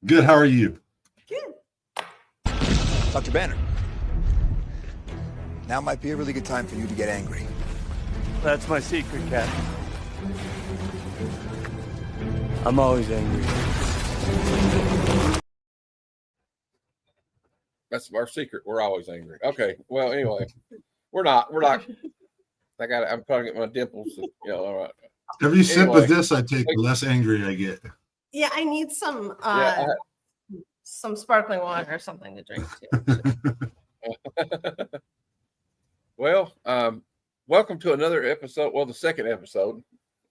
Good. How are you? Good. Dr. Banner. Now might be a really good time for you to get angry. That's my secret, Cap. I'm always angry. That's our secret. We're always angry. Okay. Well, anyway, we're not. I'm trying to get my dimples. All right. Every sip of this I take, the less angry I get. Yeah, I need some sparkling water or something to drink too. Well, welcome to another episode. Well, the second episode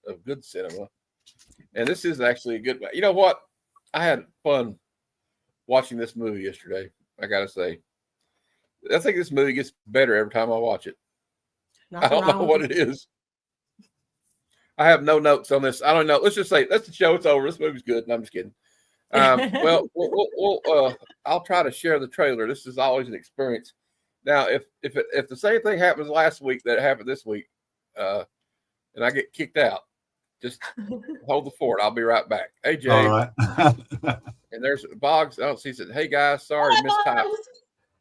of Good Cinema, and this is actually a good one. You know what? I had fun watching this movie yesterday. I gotta say, I think this movie gets better every time I watch it. I don't know what it is. I have no notes on this. I don't know. Let's just say that's the show. It's over. This movie's good. No, I'm just kidding. Well, I'll try to share the trailer. This is always an experience. Now, if the same thing happens last week that happened this week, and I get kicked out, just hold the fort. I'll be right back. Hey, Jay. All right. And there's Boggs. I don't see. He said, "Hey guys, sorry, missed time.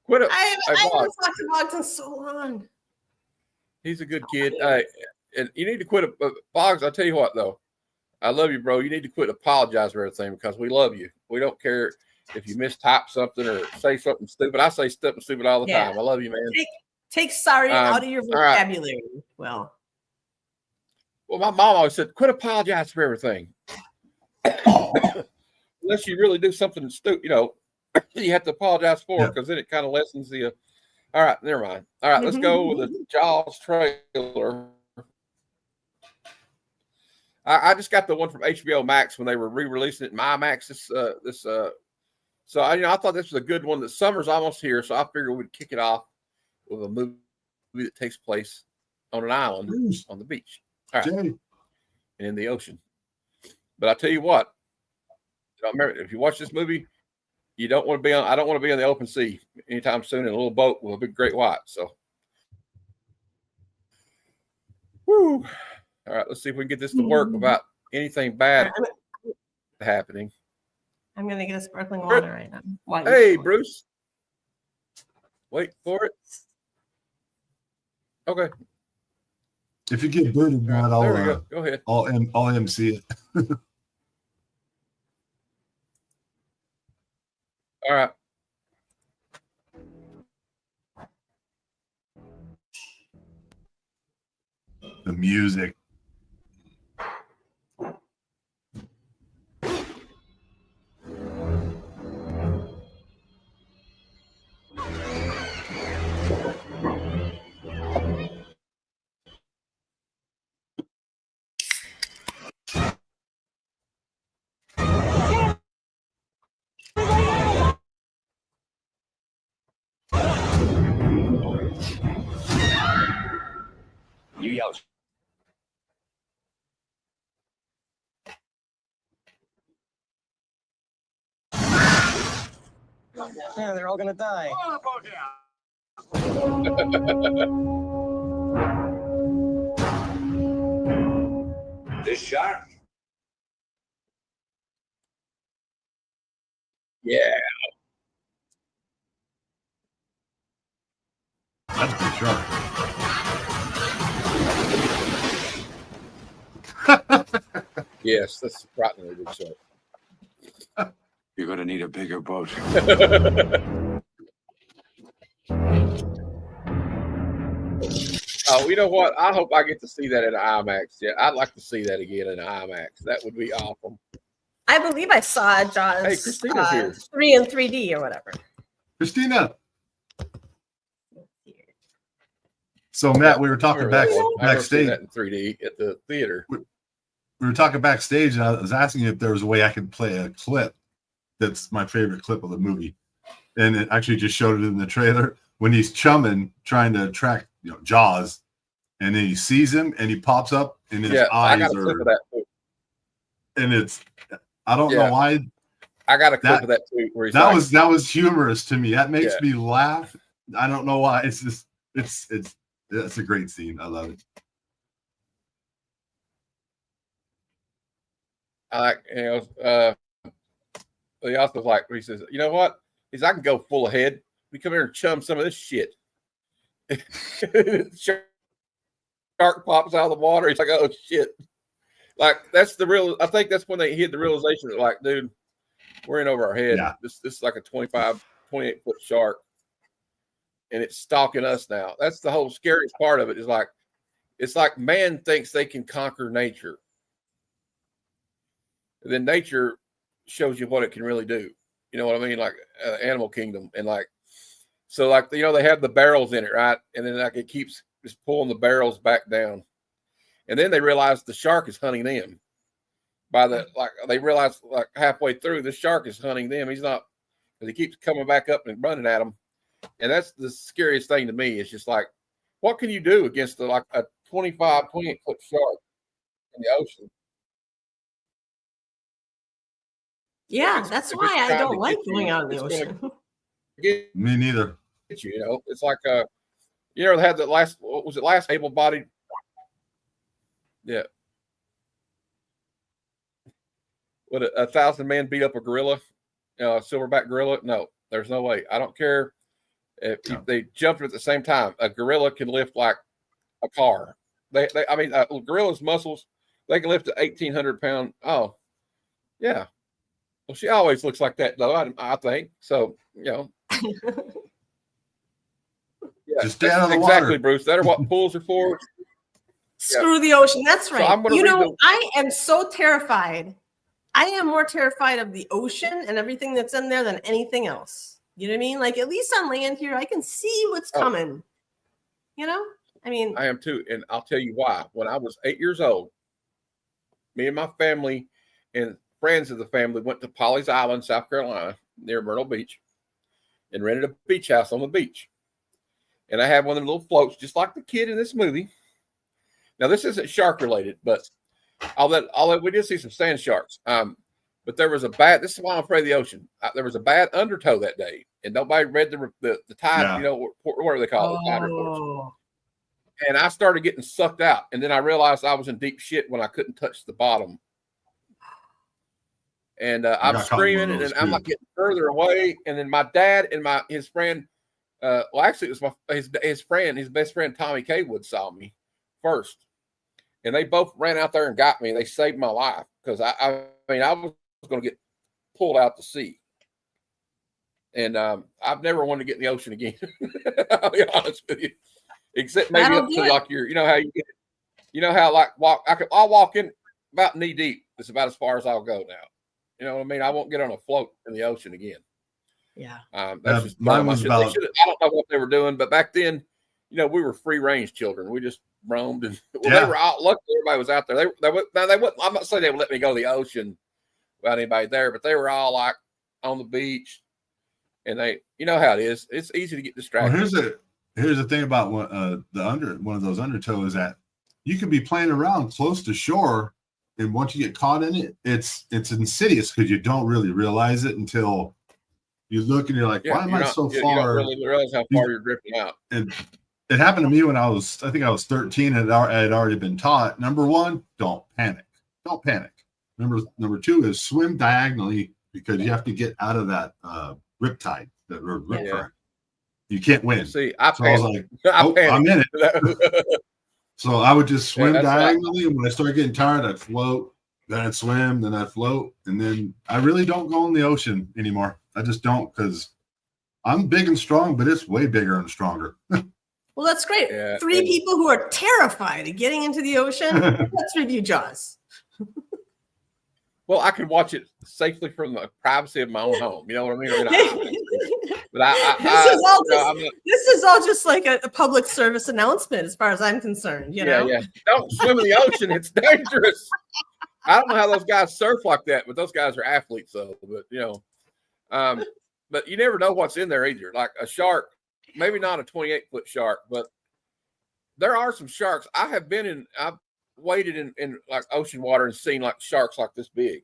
Quit it." I haven't talked to Boggs in so long. He's a good kid. And you need to quit. Boggs, I'll tell you what, though. I love you, bro. You need to quit apologizing for everything because we love you. We don't care if you mistype something or say something stupid. I say something stupid all the time. I love you, man. Take sorry out of your vocabulary. Right. Well, my mom always said, quit apologizing for everything. Unless you really do something stupid, you have to apologize for because then it kind of lessens the. All right, never mind. All right, let's go with the Jaws trailer. I just got the one from HBO Max when they were re-releasing it in IMAX. So I thought this was a good one. The summer's almost here, so I figured we'd kick it off with a movie that takes place on an island on the beach, all right, and in the ocean. But I tell you what, remember, if you watch this movie, you don't want to be on. I don't want to be on the open sea anytime soon in a little boat with a big great white. So, whoo. All right, let's see if we can get this to work without anything bad happening. I'm going to get a sparkling water right now. Hey, Bruce. Wait for it. Okay. If you get booted, Matt, go ahead. I'll MC it. All right. The music. You yell. Yeah, they're all gonna die. This shark? Yeah. That's for sure. Yes, that's frighteningly good show. You're gonna need a bigger boat. Oh, you know what? I hope I get to see that in IMAX. Yeah, I'd like to see that again in IMAX. That would be awesome. I believe I saw Jaws. Hey, Christina's here. 3 in 3D or whatever. Christina. So Matt, we were talking backstage. That in 3D at the theater. We were talking backstage, and I was asking if there was a way I could play a clip that's my favorite clip of the movie, and it actually just showed it in the trailer when he's chumming, trying to track Jaws, and then he sees him, and he pops up, and his eyes I got a clip of that too. And it's I don't know why. I got a clip of that too. Where he's that was humorous to me. That makes me laugh. I don't know why. It's just it's a great scene. I love it. I like he also was like, he says, you know what? He's, I can go full ahead. We come here and chum some of this shit. Shark pops out of the water. He's like, oh shit. Like that's the real. I think that's when they hit the realization that, like, dude, we're in over our head. Yeah. This is like a 28 foot shark, and it's stalking us now. That's the whole scariest part of it. Is like, it's like man thinks they can conquer nature, and then nature shows you what it can really do. You know what I mean? Like Animal Kingdom, and like, so like, you know, they have the barrels in it, right? And then like it keeps just pulling the barrels back down. And then they realize the shark is hunting them. By the, like, they realize like halfway through, the shark is hunting them. He's not, because he keeps coming back up and running at them. And that's the scariest thing to me. It's just like, what can you do against like a 28 foot shark in the ocean? Yeah, that's why I don't like going out in the ocean. Me neither. You know, it's like you know, they had the last, what was it, last able-bodied? Yeah. Would a 1,000 man beat up a gorilla, silverback gorilla? No, there's no way. I don't care if they jumped at the same time. A gorilla can lift like a car. I mean, a gorilla's muscles, they can lift an 1,800 pound. Oh, yeah. Well, she always looks like that, though. I think so. You know. Yeah, just stay out of the exactly, water. Bruce. That are what pools are for. Screw the ocean. That's right. So you know, I am so terrified. I am more terrified of the ocean and everything that's in there than anything else. You know what I mean? Like, at least on land here, I can see what's coming. You know? I mean, I am too. And I'll tell you why. When I was 8 years old, me and my family and friends of the family went to Pawleys Island, South Carolina, near Myrtle Beach, and rented a beach house on the beach. And I had one of the little floats, just like the kid in this movie. Now, this isn't shark related, but I'll let we did see some sand sharks. But there was a bad, this is why I'm afraid of the ocean. There was a bad undertow that day, and nobody read the tide, you know, what do they call it? Tide reports. And I started getting sucked out. And then I realized I was in deep shit when I couldn't touch the bottom. And I'm screaming, and I'm like getting further away. And then my dad and his friend, well, actually, it was his best friend, Tommy Kaywood, saw me first. And they both ran out there and got me. They saved my life because I mean, I was going to get pulled out to sea. And I've never wanted to get in the ocean again. I'll be honest with you. Except maybe up to like you know how you get, you know how like I'll walk in about knee deep. It's about as far as I'll go now. You know what I mean? I won't get on a float in the ocean again. Yeah. That's just mine was about. I don't know what they were doing, but back then, you know, we were free range children. We just roamed, and they were out. Luckily, everybody was out there. They wouldn't. I'm not saying they would let me go to the ocean without anybody there, but they were all like on the beach, and you know how it is. It's easy to get distracted. Well, here's the thing about one of those undertow is that you can be playing around close to shore, and once you get caught in it, it's insidious because you don't really realize it until you look and you're like, why am I so far? You don't really realize how far you're drifting out. And it happened to me when I think I was 13 and I had already been taught. Number one, don't panic. Don't panic. Number two is swim diagonally because you have to get out of that riptide, that rip current. You can't win. See, I was like, I'm in it. So I would just swim diagonally. And when I started getting tired, I'd float, then I'd swim, then I'd float. And then I really don't go in the ocean anymore. I just don't because I'm big and strong, but it's way bigger and stronger. Well, that's great. Yeah, Three people who are terrified of getting into the ocean. Let's review Jaws. Well, I could watch it safely from the privacy of my own home. You know what I mean? But this is all just like a public service announcement, as far as I'm concerned. You know? Yeah. Don't swim in the ocean; it's dangerous. I don't know how those guys surf like that, but those guys are athletes, though. But you know, but you never know what's in there either. Like a shark. Maybe not a 28-foot shark, but there are some sharks. I've waded in like ocean water and seen like sharks like this big,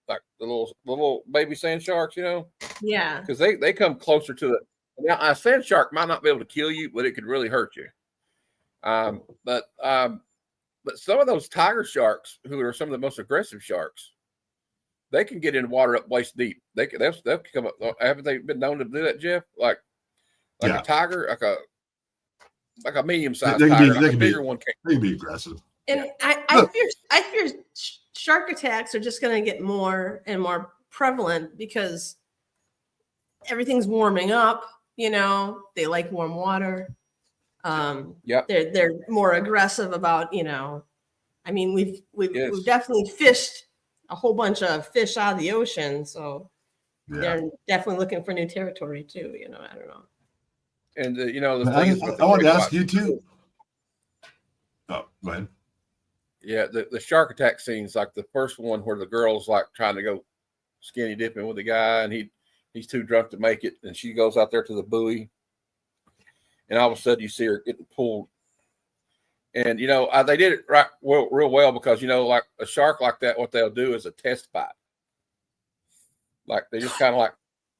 like the little baby sand sharks, you know? Yeah. Because they come closer to the. Now, a sand shark might not be able to kill you, but it could really hurt you. But some of those tiger sharks, who are some of the most aggressive sharks, they can get in water up waist deep. They'll come up. Haven't they been known to do that, Jeff? Like Yeah. a tiger, like a medium sized They can tiger. be- Like they a can be- bigger one can't. They can be aggressive. And I fear shark attacks are just going to get more and more prevalent because everything's warming up. You know, they like warm water. Yep. They're more aggressive about, you know. I mean, Yes. we've definitely fished a whole bunch of fish out of the ocean, so Yeah. they're definitely looking for new territory too. You know, I don't know. And you know, the thing is, with I wanted to the ask you too. Oh, go ahead. Yeah, the shark attack scenes, like the first one where the girl's like trying to go skinny dipping with the guy, and he's too drunk to make it, and she goes out there to the buoy, and all of a sudden you see her getting pulled. And you know, they did it real well because, you know, like a shark like that, what they'll do is a test bite. Like they just kind of like,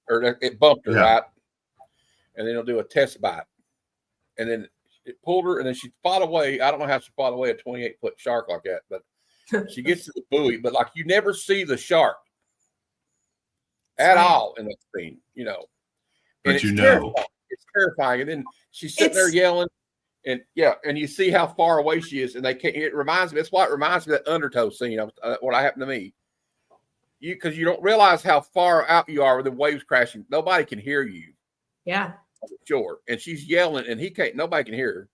or it bumped her, Yeah. right? And then they'll do a test bite, and then it pulled her, and then she fought away. I don't know how she fought away a 28-foot shark like that, but she gets to the buoy. But like you never see the shark at all in the scene, you know. But And you it's know. terrifying. It's terrifying. And then she's sitting there yelling, and and you see how far away she is, and they can't. It reminds me. That's why it reminds me of that undertow scene. What happened to me. Because you don't realize how far out you are with the waves crashing. Nobody can hear you. Yeah. Shore, and she's yelling, and nobody can hear her.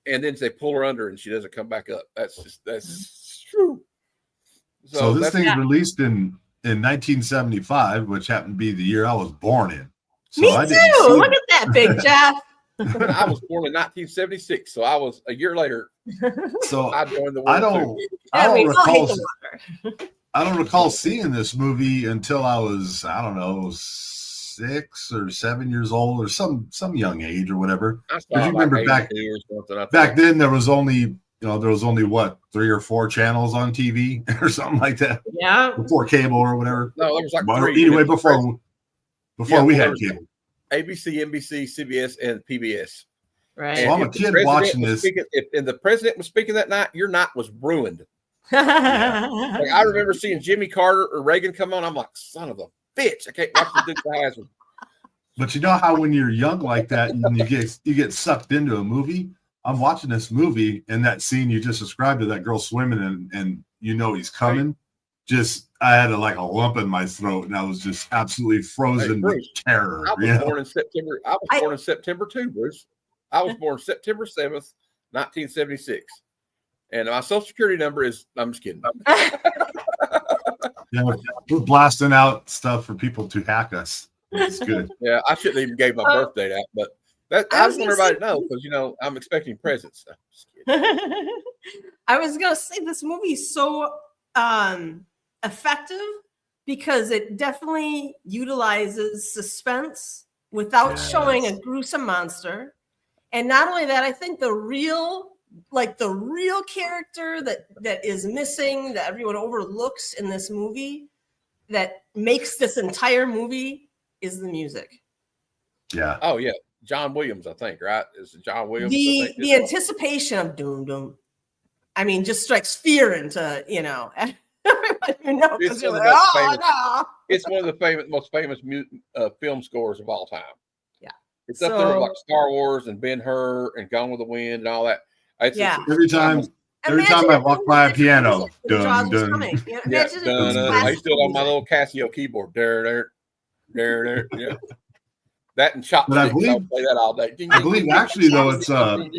And then they pull her under, and she doesn't come back up. That's true. So this that's, thing's released in 1975, which happened to be the year I was born in. So Me I too. didn't see Look it. at that, Big Jeff. I was born in 1976, so I was a year later. So I joined the I world too. don't all hate recall. the water. I don't recall seeing this movie until I was, I don't know, 6 or 7 years old, or some young age or whatever. I Because saw you it like remember back 82 or something. I back think. then there was only what, 3 or 4 channels on TV or something like that Yeah. before cable or whatever. No, there was like But 3. anyway, And it was before we there had was cable. ABC, NBC, CBS, and PBS. Right. So I'm a if the kid president watching was this. speaking- and the president was speaking that night, your night was ruined. Like Yeah. I remember seeing Jimmy Carter or Reagan come on. I'm like, son of a bitch! I can't watch the Dukes of Hazzard. But you know how when you're young like that and you get sucked into a movie. I'm watching this movie, and that scene you just described of that girl swimming and you know he's coming. Just I had a lump in my throat, and I was just absolutely frozen with Bruce, terror. I was born in September. I was born in September too, Bruce. I was born September 7th, 1976. And my social security number is, I'm just kidding. Yeah, we're blasting out stuff for people to hack us. It's good. Yeah, I shouldn't even give my birth date out, but I just want everybody to know because, you know, I'm expecting presents. So, just kidding. I was gonna say this movie is so effective because it definitely utilizes suspense without showing a gruesome monster. And not only that, I think the real character that is missing, that everyone overlooks in this movie, that makes this entire movie, is the music. Yeah. Oh, yeah. John Williams, I think, right? Is it John Williams? The anticipation of doom doom, I mean, just strikes fear into, you know, everyone you know, because you're like, no. It's one of the most famous film scores of all time. Yeah. It's up there with like Star Wars and Ben-Hur and Gone with the Wind and all that. Every time I walk by a piano, dun, dun. Yeah, I still on my little Casio keyboard. There. Yeah. That and chopsticks. But I believe- I'll play that all day. I believe actually though it's what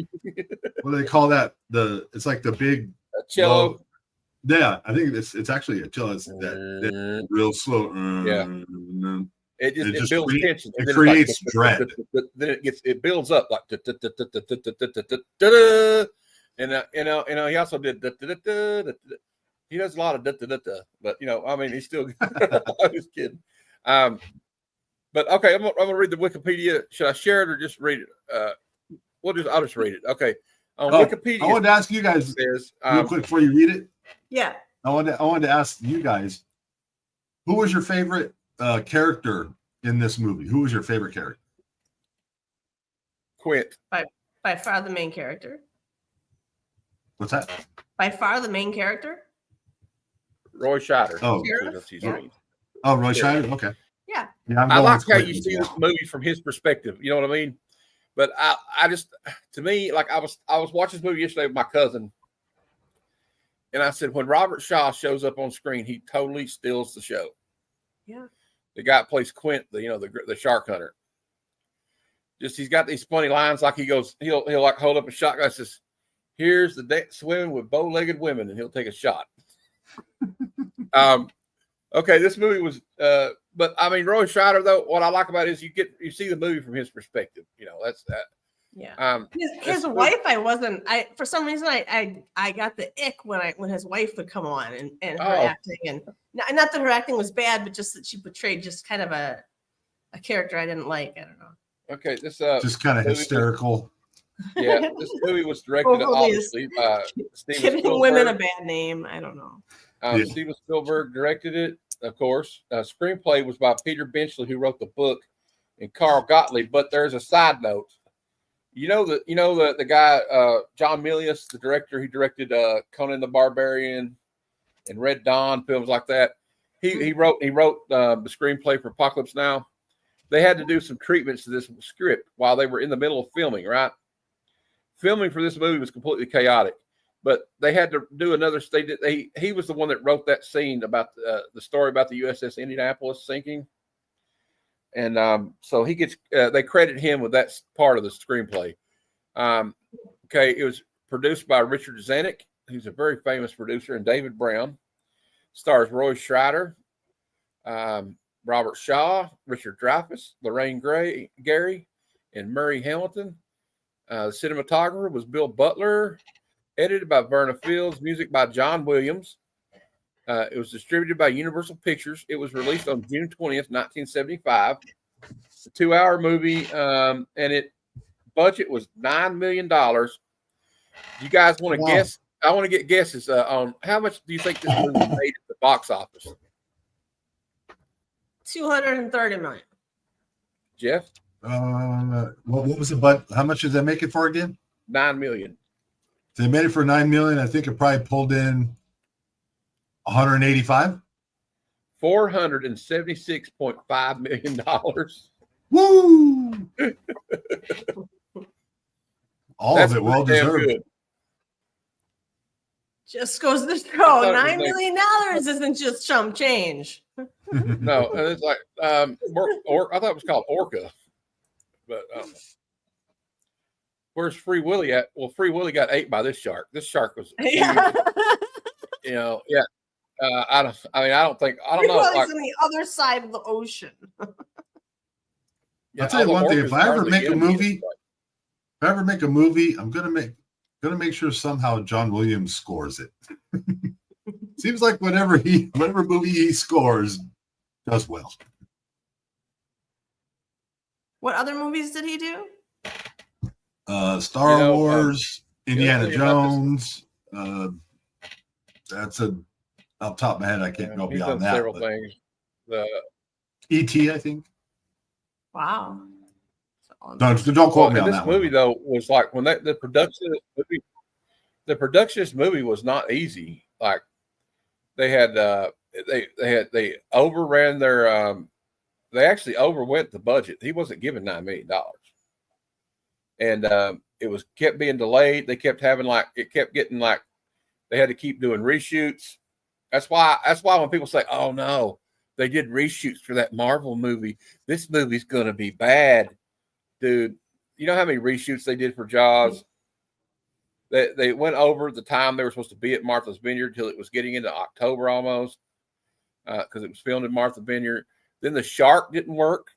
do they call that? It's like the big cello. Yeah, I think it's actually a cello. It's that real slow. Yeah. It just builds tension. It creates dread. Then it builds up like and he also did he does a lot of but you know, I mean, he's still I'm just kidding. But okay, I'm gonna read the Wikipedia. Should I share it or just read it? I'll just read it. Okay. On Wikipedia, I wanted to ask you guys says, real quick before you read it. Yeah. I wanted to ask you guys, who was your favorite character in this movie? Who was your favorite character? Quint. By far the main character. What's that? By far the main character. Roy Scheider. Oh. That's his Yeah. name. Oh, Roy Scheider. Okay. Yeah. Yeah, I'm I going like with how Clint you as see well. this movie from his perspective. You know what I mean? But I just, to me, like I was watching this movie yesterday with my cousin, and I said when Robert Shaw shows up on screen, he totally steals the show. Yeah. The guy that plays Quint, the shark hunter. Just he's got these funny lines, like he'll like hold up a shotgun and says, "Here's the deck swimming with bow-legged women," and he'll take a shot. Okay, this movie was, but I mean, Roy Scheider, though, what I like about it is you see the movie from his perspective. That's that. Yeah. His wife, for some reason I got the ick when his wife would come on and her acting, and not that her acting was bad, but just that she portrayed just kind of a character I didn't like. I don't know. Okay, this just kind of hysterical. This movie was directed obviously by Steven giving Spielberg. women a bad name. I don't know. Steven Spielberg directed it, of course. Screenplay was by Peter Benchley, who wrote the book, and Carl Gottlieb. But there's a side note. The guy John Milius, the director who directed Conan the Barbarian and Red Dawn, films like that. He wrote the screenplay for Apocalypse Now. They had to do some treatments to this script while they were in the middle of filming. Right, filming for this movie was completely chaotic, but they had to do another. He was the one that wrote that scene about the story about the USS Indianapolis sinking. And so he gets, they credit him with that part of the screenplay. It was produced by Richard Zanuck, who's a very famous producer, and David Brown. Stars Roy Scheider, Robert Shaw, Richard Dreyfuss, Lorraine Gary, and Murray Hamilton. The cinematographer was Bill Butler, edited by Verna Fields, music by John Williams. It was distributed by Universal Pictures. It was released on June 20th, 1975. It's a 2-hour movie, and it budget was $9 million. You guys want to guess? I want to get guesses on how much do you think this movie made at the box office? 230 million. Jeff? What was it? But how much did they make it for again? $9 million. They made it for $9 million. I think it probably pulled in 185. $476.5 million. Woo! All of it well deserved. Good. Just goes to show $9 million isn't just chump change. No, it's like I thought it was called Orca, but where's Free Willy at? Well, Free Willy got ate by this shark. This shark was, Yeah. I don't know. Free Willy's on the other side of the ocean. I'll tell you one thing: if I ever make a movie, I'm gonna make sure somehow John Williams scores it. Seems like whatever movie he scores does well. What other movies did he do? Star Wars, Indiana Jones. That's off the top of my head. I can't go beyond that. Several things. E.T. I think. Wow. Don't quote me on that. This movie though was like when the production of this movie was not easy. Like they had they overran their they actually overwent the budget. He wasn't given $9 million, and it was kept being delayed. They kept having they had to keep doing reshoots. That's why when people say, "Oh no, they did reshoots for that Marvel movie. This movie's gonna be bad," dude. You know how many reshoots they did for Jaws? They went over the time they were supposed to be at Martha's Vineyard till it was getting into October almost, because it was filmed in Martha's Vineyard. Then the shark didn't work.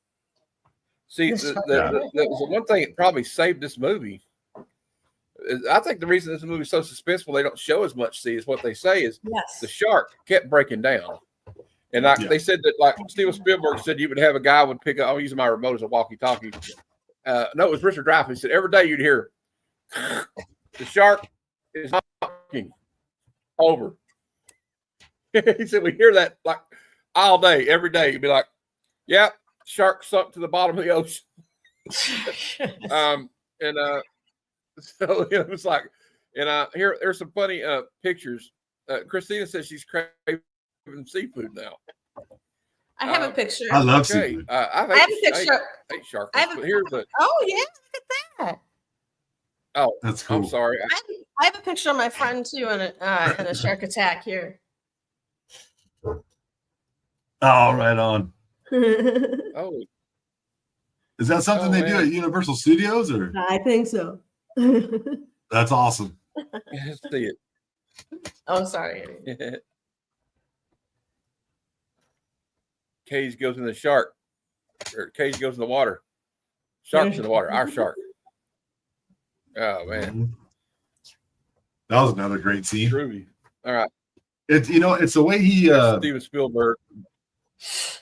See, that was the one thing that probably saved this movie. I think the reason this movie is so suspenseful, they don't show as much. See, is what they say is the shark kept breaking down, and they said that like Steven Spielberg said, you would have a guy would pick up. I'm using my remote as a walkie-talkie. No, it was Richard Dreyfuss. He said every day you'd hear the shark is knocking over. He said we hear that like all day, every day. You'd be like, "Yep, shark sunk to the bottom of the ocean." So it was like, and here's some funny pictures. Christina says she's craving even seafood now. I have a picture. I love Okay, seafood. I have a picture. Ate shark. I have a- But here's the. Oh yeah, look at that. Oh, That's cool. I'm sorry. I have a picture of my friend too in a shark attack here. Oh, right on. Oh, Is that something they do man. at Universal Studios, or I think so. that's awesome? let's see Oh, sorry. it. Cage goes in the shark, or Cage goes in the water. Shark's in the water. Our shark. Oh man, That was another great scene. groovy. All right, It's it's the way he Steven Spielberg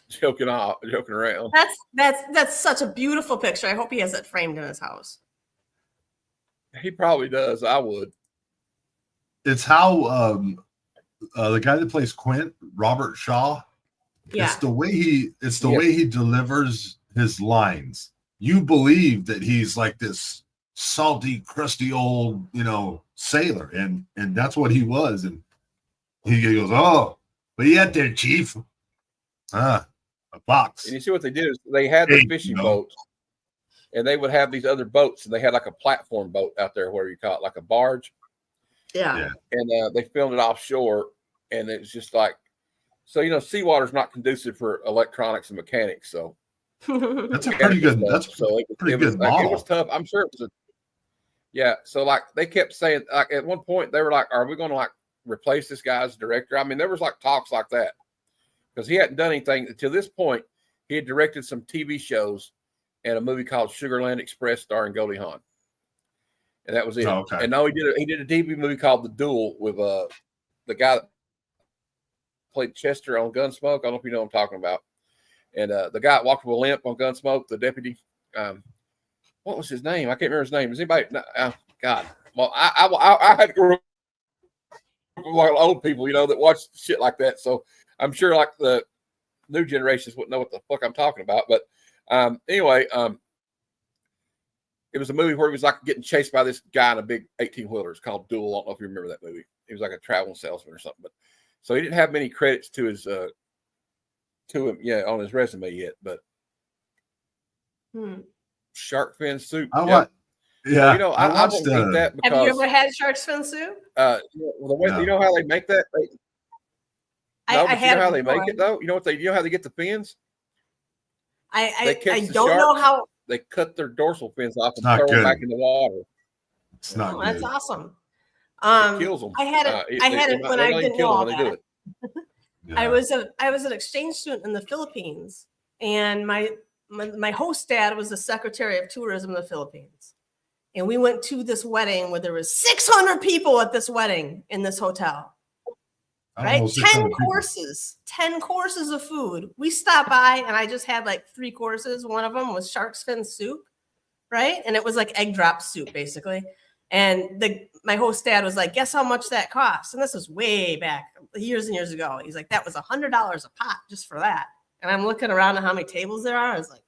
joking around. That's such a beautiful picture. I hope he has it framed in his house. He probably does. I would. it's how the guy that plays Quint, Robert Shaw, Yeah. it's the way he delivers his lines. You believe that he's like this salty, crusty old, sailor, and that's what he was. And he goes, "Oh, what you at there, Chief? A box." And you see what they did is they had the fishing boats, and they would have these other boats, and they had like a platform boat out there, whatever you call it, like a barge. Yeah. And they filmed it offshore, and it's just like, so seawater's not conducive for electronics and mechanics. So That's a pretty good. That's so pretty it was good like, model. it was tough. I'm sure it was yeah. So like they kept saying, like at one point they were like, "Are we going to like replace this guy as director?" I mean, there was like talks like that because he hadn't done anything until this point. He had directed some TV shows and a movie called Sugarland Express starring Goldie Hawn, and that was it. Oh, okay. And no, he did a TV movie called The Duel with the guy that played Chester on Gunsmoke. I don't know if you know what I'm talking about. And the guy that walked with a limp on Gunsmoke, the deputy. What was his name? I can't remember his name. Is anybody? God. Well, I had to grow up with like old people, that watch shit like that. So I'm sure like the new generations wouldn't know what the fuck I'm talking about. But anyway, it was a movie where he was like getting chased by this guy in a big 18-wheeler. It's called Duel. I don't know if you remember that movie. He was like a traveling salesman or something. But so he didn't have many credits to his to him, on his resume yet. But shark fin soup. I I watched won't eat that because Have you ever had shark's fin soup? the way, No. you know how they make that? No, but you had know how it they make before. it though? You know how they get the fins? They I catch the don't know sharks. how. They cut their dorsal fins off and Not throw them good. back in the water. It's not Oh, that's good. awesome. It kills them. I had it. I had it when I didn't know all that. Yeah. I was an exchange student in the Philippines, and my host dad was the Secretary of Tourism in the Philippines, and we went to this wedding where there was 600 people at this wedding in this hotel. I don't Right, know, 10 courses of food. We stopped by, and I just had like 3 courses. One of them was shark's fin soup, right, and it was like egg drop soup basically. And my host dad was like, "Guess how much that cost?" And this was way back, years and years ago. He's like, "That was $100 a pot just for that." And I'm looking around at how many tables there are. I was like,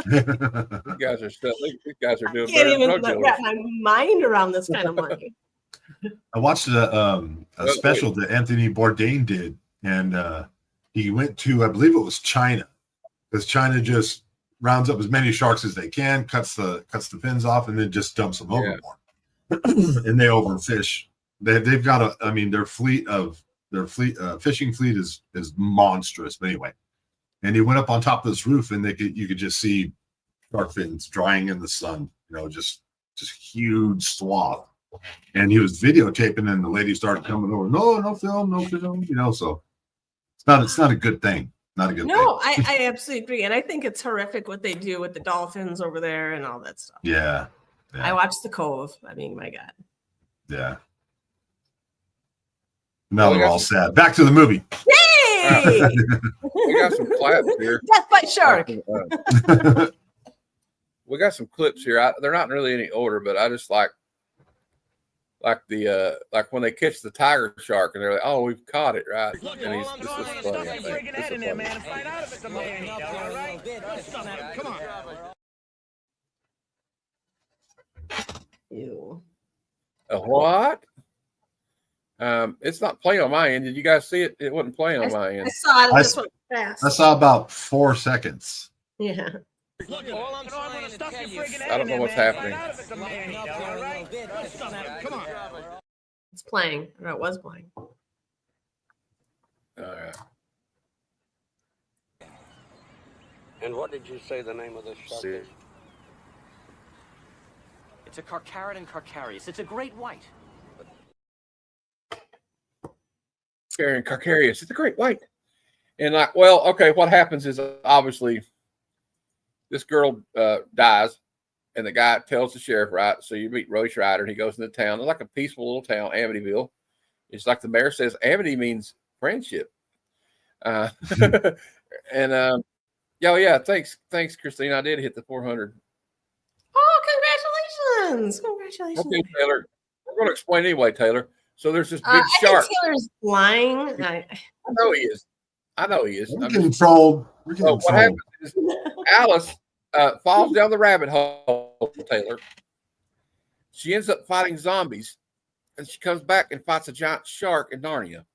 These guys are stuff. These guys are I doing can't better than even drug wrap dealers. my mind around this kind of money. I watched a special that Anthony Bourdain did, and he went to, I believe it was China, because China just rounds up as many sharks as they can, cuts the fins off, and then just dumps them overboard. And they overfish. They've got their fishing fleet is monstrous. But anyway, and he went up on top of this roof, and you could just see shark fins drying in the sun. Just huge swath. And he was videotaping, and the lady started coming over. No film. So it's not a good thing. Not a good thing. No, I absolutely agree. And I think it's horrific what they do with the dolphins over there and all that stuff. Yeah. I watched The Cove. I mean, my God. Yeah. Now they're all sad. Back to the movie. Yay! We got some claps here. Death by shark. We got some clips here. They're not really in any order, but I just like the like when they catch the tiger shark and they're like, "Oh, we've caught it, right?" And this is funny. I think. This is funny. Ew. A what? It's not playing on my end. Did you guys see it? It wasn't playing on my I end. saw it. I It just went fast. I saw about 4 seconds. Yeah. All I'm trying to tell you. I don't know what's happening. Come on. It's playing. Or it was playing. All right. And what did you say the name of this shark See. is? It's a Carcharodon carcharius. It's a great white. Karen Carcarius. It's a great white. And like, well, okay, what happens is obviously this girl dies, and the guy tells the sheriff, right? So you meet Roy Schreider, and he goes into town. It's like a peaceful little town, Amityville. It's like the mayor says, Amity means friendship. And yeah, thanks, Christine. I did hit the 400. Oh, congratulations! Okay, Taylor. We're going to explain anyway, Taylor. So there's this big I shark. think Taylor's lying. I know he is. We're I'm getting just- trolled. We're getting So what trolled. happens is Alice falls down the rabbit hole, Taylor. She ends up fighting zombies, and she comes back and fights a giant shark in Narnia.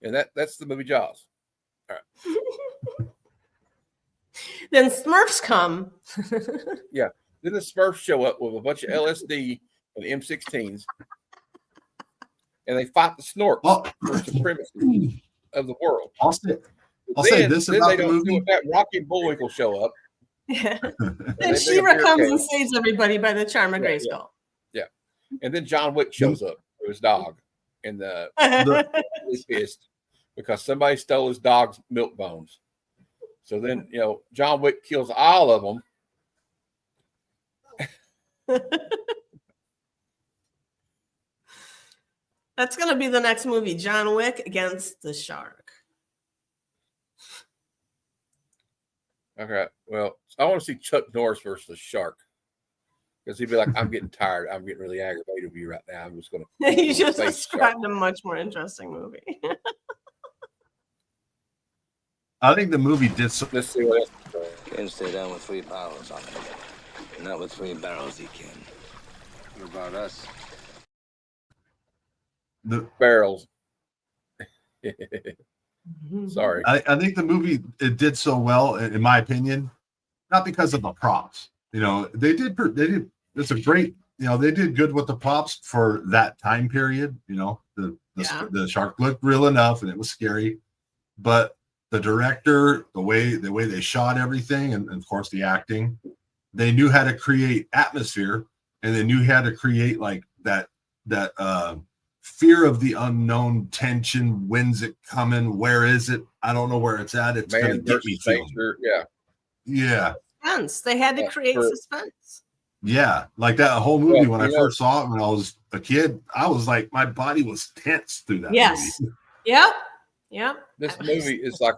And that's the movie Jaws. All right. Then Smurfs come. Then the Smurfs show up with a bunch of LSD and M16s, and they fight the Snorks Well, for supremacy of the world. I'll say this then about they the don't movie. do it, that Rocky and Bullwinkle show up. Yeah. they And She-Ra appear comes cave. and saves everybody by the charm of Yeah, Grayskull. And then John Wick shows up with his dog, and he's pissed because somebody stole his dog's milk bones. So then, John Wick kills all of them. That's going to be the next movie, John Wick against the shark. Okay, well, I want to see Chuck Norris versus the shark because he'd be like, "I'm getting tired. I'm getting really aggravated with you right now. I'm just going to." You just described a much more interesting movie. I think the movie did so. Let's see what else. Can't stay down with 3 barrels on it. Not with 3 barrels, he can. What about us? Barrels. Sorry. I think the movie it did so well, in my opinion, not because of the props. They did. It's a great. They did good with the props for that time period. The shark looked real enough, and it was scary. But the director, the way they shot everything, and of course the acting, they knew how to create atmosphere, and they knew how to create like that fear of the unknown, tension. When's it coming? Where is it? I don't know where it's at. It's gonna get me feeling. Yeah. Suspense. They had to create suspense. Yeah, like that whole movie. Yeah, when I first saw it when I was a kid, I was like, my body was tense through that. Yes. movie. Yep. This movie is like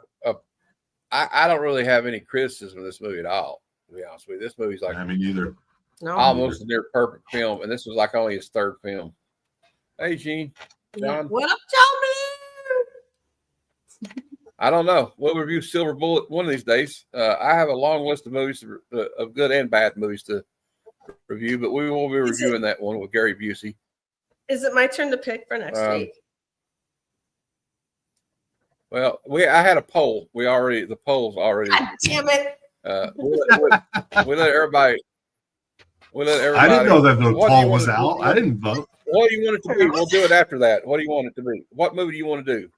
I don't really have any criticism of this movie at all, to be honest with you. This movie's like I mean, either. No. almost a near perfect film, and this was like only his 3rd film. Hey, Gene. John. What up, John? I don't know. We'll review Silver Bullet one of these days. I have a long list of movies, of good and bad movies to review, but we will be reviewing that one with Gary Busey. Is it my turn to pick for next week? Well, I had a poll. The poll's already. God damn it! We let everybody. I didn't know that the What do you poll was want to out. do? I didn't vote. What do you want it to be? We'll do it after that. What do you want it to be? What movie do you want to do?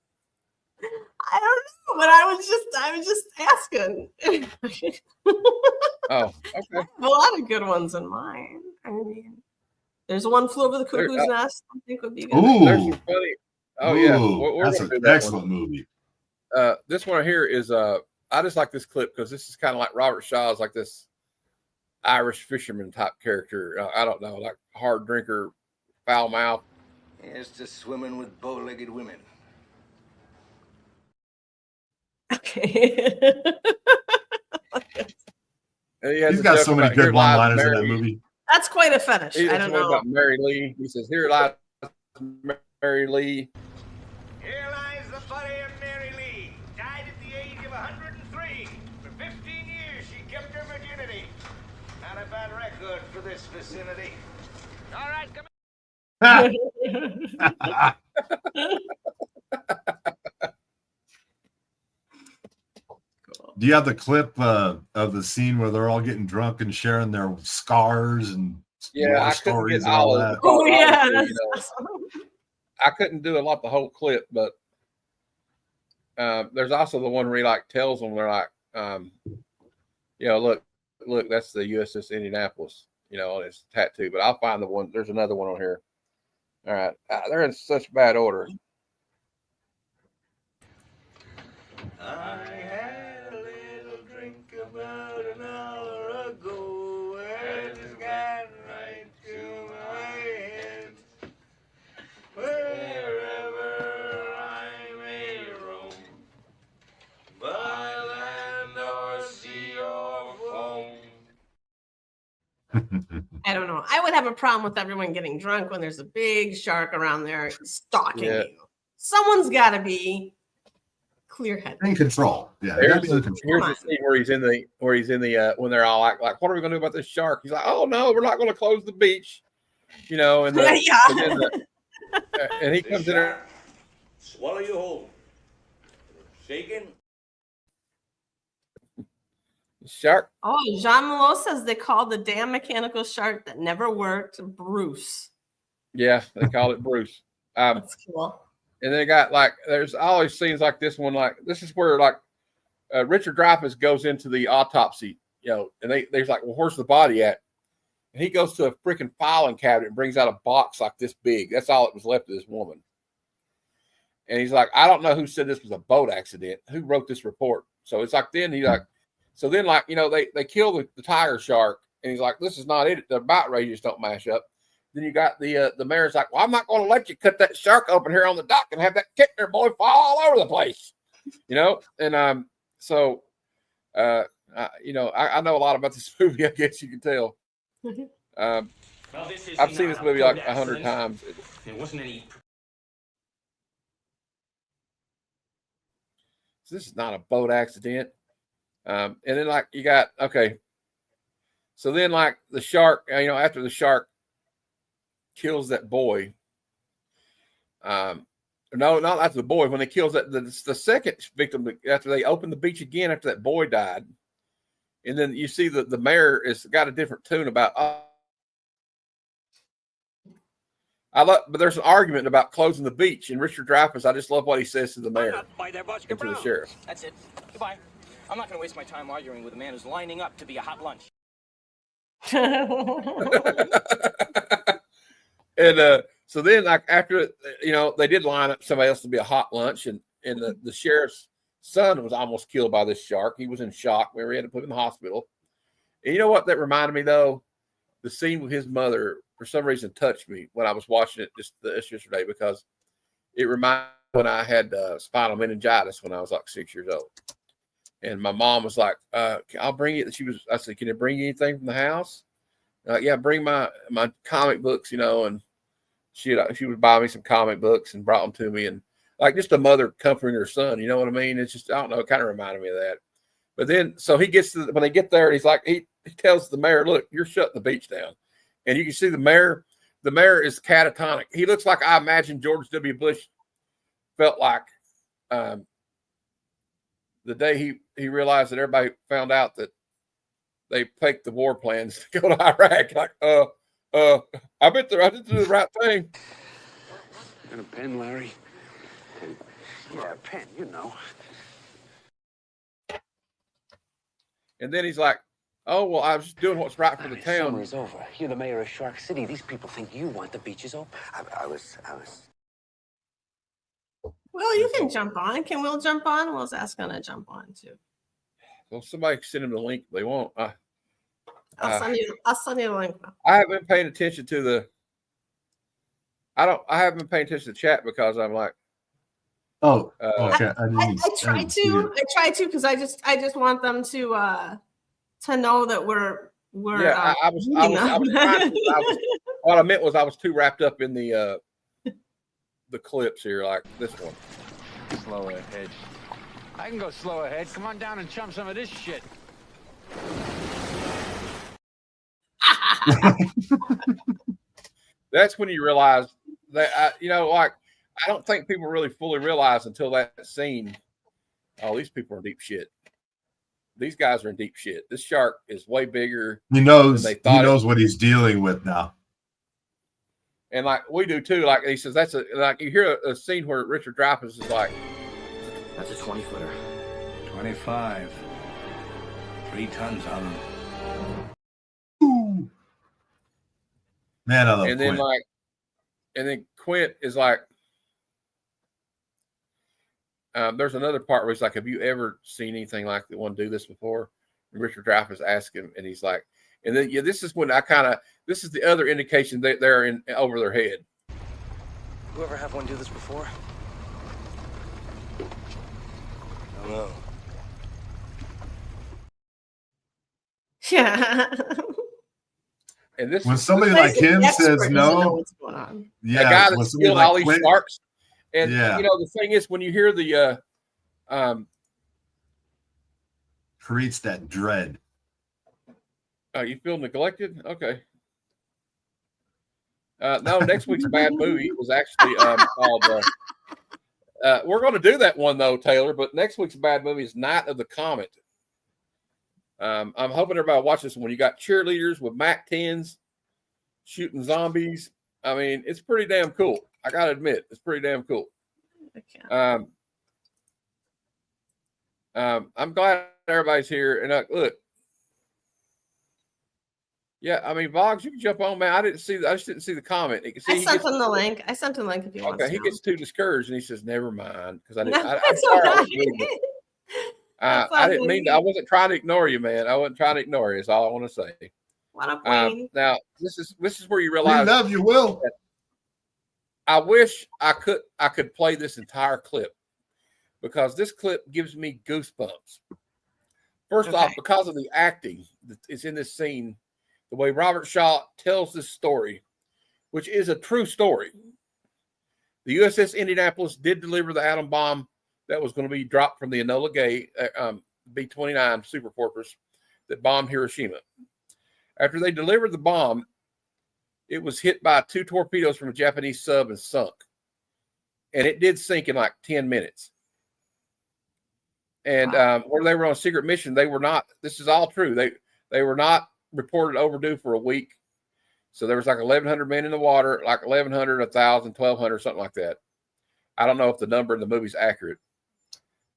I don't know, but I was just asking. Oh, okay. A lot of good ones in mind. I mean, there's One Flew Over the Cuckoo's Nest. I think would be good. Ooh. There's some funny. Oh yeah, Ooh, we're that's gonna do an that excellent movie. one. This one here is I just like this clip because this is kind of like Robert Shaw's, like this Irish fisherman type character. I don't know, like hard drinker, foul mouth. Here's to swimming with bow-legged women. Okay. And he has He's a got joke so many about, good "Here lies one-liners in that Mary." movie. That's quite a fetish. He I has don't one know. about Mary Lee. He says, "Here lies Mary Lee." Here lies the body of Mary Lee. Died at the age of 103. For 15 years, she kept her virginity. Not a bad record for this vicinity. All right, come Do you have the clip of the scene where they're all getting drunk and sharing their scars and Yeah, war I couldn't stories get and all all of that? it. Oh yeah, Obviously, I couldn't do a lot the whole clip, but there's also the one where he like tells them, they're like, look, that's the USS Indianapolis, on his tattoo. But I'll find the one. There's another one on here. All right, they're in such bad order. I had a little drink about an hour ago, and it's got right to my head. Wherever I may roam, by land or sea or foam. I don't know. I would have a problem with everyone getting drunk when there's a big shark around there stalking Yeah. you. Someone's got to be clear-headed. In control. Yeah. Here's gotta be in the control. scene where he's in the when they're all like, what are we going to do about this shark? He's like, oh no, we're not going to close the beach, and the, Yeah. and, then and he comes in there. Swallow you whole. Shaking. Shark. Oh, Jean Malo says they called the damn mechanical shark that never worked Bruce. Yeah, they call it Bruce. That's cool. And they got there's always scenes like this one. Like this is where Richard Dreyfuss goes into the autopsy, and they're like, well, where's the body at? And he goes to a freaking filing cabinet and brings out a box like this big. That's all that was left of this woman. And he's like, I don't know who said this was a boat accident. Who wrote this report? So it's like then they kill the tiger shark, and he's like, this is not it. The bite rates don't mash up. Then you got the mayor's like, well, I'm not going to let you cut that shark open here on the dock and have that Kittner boy fall all over the place, And I know a lot about this movie. I guess you can tell. I've seen this movie like 100 times. It wasn't any. So this is not a boat accident. And then you got so then the shark, after the shark kills that boy. No, not after the boy. When they kills the second victim, after they opened the beach again after that boy died, and then you see the mayor has got a different tune about. But there's an argument about closing the beach, and Richard Dreyfuss. I just love what he says to the mayor and to the sheriff. That's it. Goodbye. I'm not going to waste my time arguing with a man who's lining up to be a hot lunch. And so then, after they did line up somebody else to be a hot lunch, and the sheriff's son was almost killed by this shark. He was in shock. We had to put him in the hospital. And you know what that reminded me though? The scene with his mother for some reason touched me when I was watching it just yesterday, because it reminded me when I had spinal meningitis when I was like 6 years old. And my mom was like, I'll bring you. I said, can I bring you anything from the house? Yeah, bring my comic books, and she would buy me some comic books and brought them to me, and just a mother comforting her son, you know what I mean? It's just, I don't know, it kind of reminded me of that. But then, so he gets when they get there, he's like, he tells the mayor, look, you're shutting the beach down. And you can see the mayor is catatonic. He looks like I imagine George W. Bush felt like the day he realized that everybody found out that they faked the war plans to go to Iraq. I did the right thing. And a pen, Larry? Yeah, a pen, And then he's like, oh, well, I was just doing what's right for the town. Summer's over. You're the mayor of Shark City. These people think you want the beaches open. I was. Well, you can jump on. Can Will jump on? Will's asking to jump on too. Well, somebody can send him the link if they want. I'll send you the link. I haven't been paying attention to I haven't been paying attention to the chat because I'm like, oh, okay. I try to because I just want them to know that we're yeah. I was trying to, what I meant was I was too wrapped up in the clips here, like this one. Slow ahead. I can go slow ahead. Come on down and chum some of this shit. That's when you realize that, I don't think people really fully realize until that scene. Oh, these people are in deep shit. These guys are in deep shit. This shark is way bigger. He knows. Than they He thought knows what he's dealing with now. And like we do too. Like he says, that's like you hear a scene where Richard Dreyfuss is like, That's a 20-footer. 25. 3 tons on him. Ooh. Man, I love and then Quint. like, and then Quint is like, there's another part where he's like, have you ever seen anything like the one do this before? And Richard Dreyfuss asked him, and he's like, and then this is when this is the other indication that they're in over their head. You ever have one do this before? I don't know. Yeah. And this When is somebody Plays like the him expert says doesn't know no, what's going on. the guy when that's somebody killed all like these Quint, sharks. And Yeah. you know, the thing is, when you hear the creates that dread. you feel neglected? Okay. No, next week's bad movie was actually called. We're going to do that one though, Taylor. But next week's bad movie is Night of the Comet. I'm hoping everybody watches this one. You got cheerleaders with MAC-10s shooting zombies. I mean, it's pretty damn cool. I gotta admit, it's pretty damn cool. Okay. I'm glad everybody's here. And look, yeah, I mean, Boggs, you can jump on, man. I just didn't see the comment. You can see I sent him the link. I sent him the link if you want. Okay, he gets too discouraged and he says, "Never mind," because I didn't. I'm That's sorry. all I right. was reading it. That's I all didn't mean. right. I wasn't trying to ignore you, man. I wasn't trying to ignore you. Is all I want to say. What up, Wayne? Now, this is where you We realize. love you, Will. I wish I could play this entire clip because this clip gives me goosebumps. First off, because of the acting that is in this scene, the way Robert Shaw tells this story, which is a true story. The USS Indianapolis did deliver the atom bomb that was going to be dropped from the Enola Gay B-29 Super Fortress that bombed Hiroshima. After they delivered the bomb, it was hit by 2 torpedoes from a Japanese sub and sunk. And it did sink in like 10 minutes. And where they were on a secret mission, they were not, this is all true. They were not reported overdue for a week. So there was like 1,100 men in the water, like 1,100, 1,000, 1,200, something like that. I don't know if the number in the movie's accurate,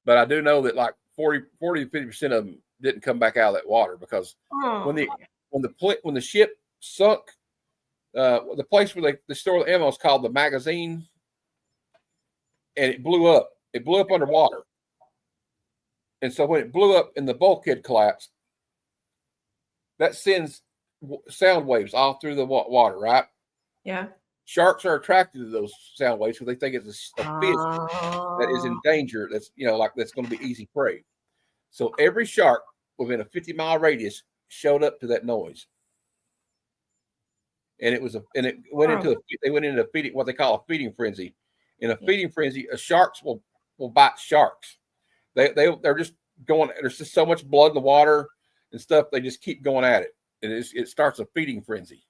but I do know that like 40 to 50% of them didn't come back out of that water because when the ship sunk, the place where they store the ammo is called the magazine, and it blew up. It blew up underwater. And so when it blew up and the bulkhead collapsed, that sends sound waves all through the water, right? Yeah. Sharks are attracted to those sound waves because they think it's a fish that is in danger. That's that's going to be easy prey. So every shark within a 50-mile radius showed up to that noise, and it went into a feeding, what they call a feeding frenzy. In a feeding frenzy, sharks will bite sharks. They're just going. There's just so much blood in the water and stuff. They just keep going at it, and it starts a feeding frenzy.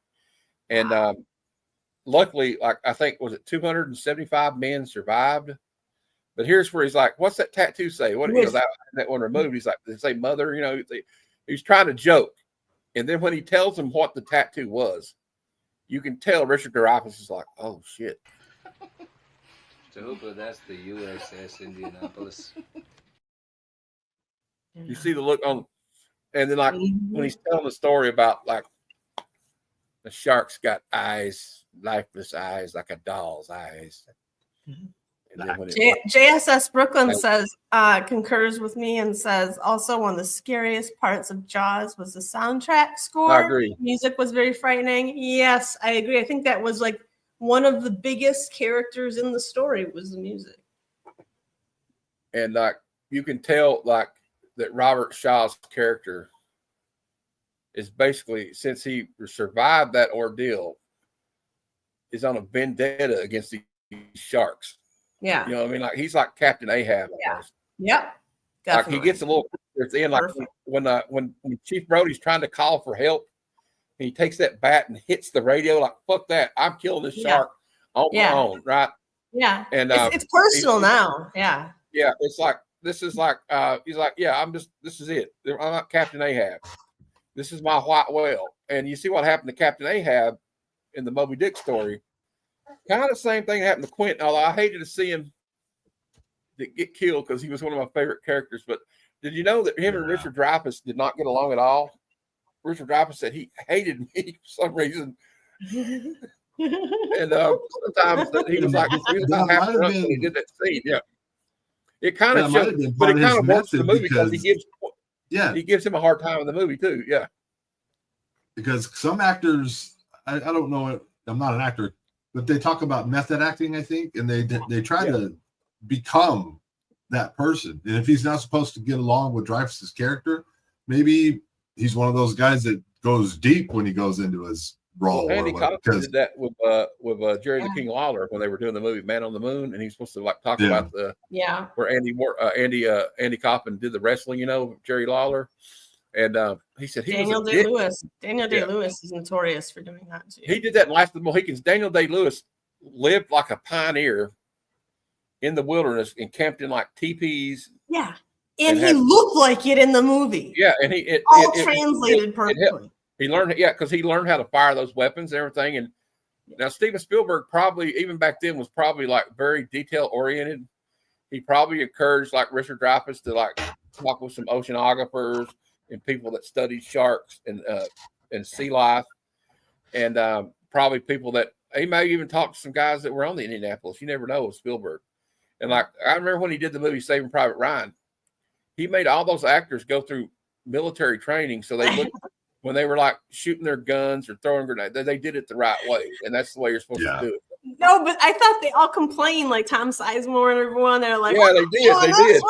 And luckily, like I think was it 275 men survived. But here's where he's like, "What's that tattoo say? What that one removed?" He's like, "They say mother." He's trying to joke, and then when he tells him what the tattoo was, you can tell Richard Dreyfuss is like, "Oh shit." So, but that's the USS Indianapolis. You see the look on, and then like when he's telling the story about like the shark's got eyes, lifeless eyes, like a doll's eyes. And then when JSS Brooklyn says concurs with me and says also one of the scariest parts of Jaws was the soundtrack score. I agree. Music was very frightening. Yes, I agree. I think that was like one of the biggest characters in the story was the music. And like you can tell like that Robert Shaw's character is basically, since he survived that ordeal, is on a vendetta against these sharks. Yeah. You know what I mean? Like he's like Captain Ahab. Yeah. Yep. Like he gets a little at the end, like when Chief Brody's trying to call for help, he takes that bat and hits the radio like, fuck that. I'm killing this shark on my own, right? Yeah. And It's personal now. Yeah. Yeah, it's like this is like he's like, yeah, this is it. I'm not Captain Ahab. This is my white whale. And you see what happened to Captain Ahab in the Moby Dick story. Kind of the same thing happened to Quentin, although I hated to see him get killed because he was one of my favorite characters. But did you know that him and Richard Dreyfuss did not get along at all? Richard Dreyfuss said he hated me for some reason. And sometimes he was like, he was about half drunk when he did that scene. Yeah. It kind of shows, but it kind of works in the movie because he gives him a hard time in the movie too. Yeah. Because some actors, I don't know, I'm not an actor, but they talk about method acting, I think, and they try to become that person. And if he's not supposed to get along with Dreyfuss's character, maybe he's one of those guys that goes deep when he goes into his role. Well, Andy Kaufman did that with Jerry the King Lawler when they were doing the movie Man on the Moon, and he's supposed to like talk about the where Andy Kaufman did the wrestling, you know, Jerry Lawler, and he said Daniel Day-Lewis. Daniel Day-Lewis is notorious for doing that too. He did that in Last of the Mohicans. Daniel Day-Lewis lived like a pioneer in the wilderness and camped in like teepees. Yeah, and he looked like it in the movie. Yeah, and all translated perfectly. He learned, because he learned how to fire those weapons and everything. And now Steven Spielberg probably, even back then, was probably like very detail oriented. He probably encouraged like Richard Dreyfuss to like talk with some oceanographers and people that studied sharks and sea life, and probably people that he may even talk to some guys that were on the Indianapolis. You never know with Spielberg. And like I remember when he did the movie Saving Private Ryan, he made all those actors go through military training so they looked. When they were like shooting their guns or throwing grenades, they did it the right way, and that's the way you're supposed to do it. No, but I thought they all complained, like Tom Sizemore and everyone. They're like, yeah, they did.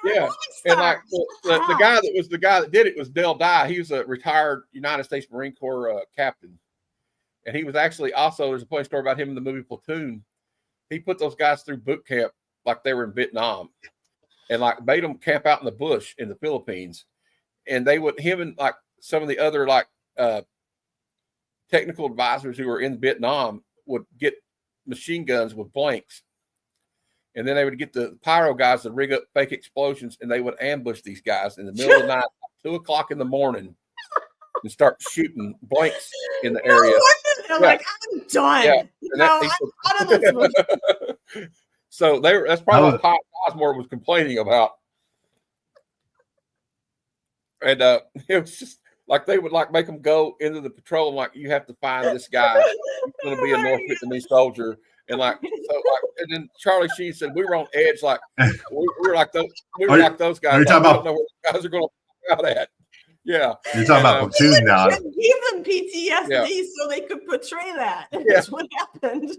Yeah, and like the guy that did it was Dale Dye. He was a retired United States Marine Corps captain, and he was actually also there's a funny story about him in the movie Platoon. He put those guys through boot camp like they were in Vietnam, and like made them camp out in the bush in the Philippines, and they would him and like. Some of the other like technical advisors who were in Vietnam would get machine guns with blanks, and then they would get the pyro guys to rig up fake explosions, and they would ambush these guys in the middle of the night, 2:00 in the morning, and start shooting blanks in the area. They're like, I'm done. Yeah. I'm out of this movie. So that's probably what Pop Osmore was complaining about, and it was just. Like they would like make them go into the patrol and like you have to find this guy. He's going to be a North Vietnamese soldier, and like so like and then Charlie Sheen said we were on edge, like we were like those guys. Are you talking about? Know where the guys are going to come out at? Yeah, you're talking about Platoon now. Give them PTSD so they could portray that. That's what happened.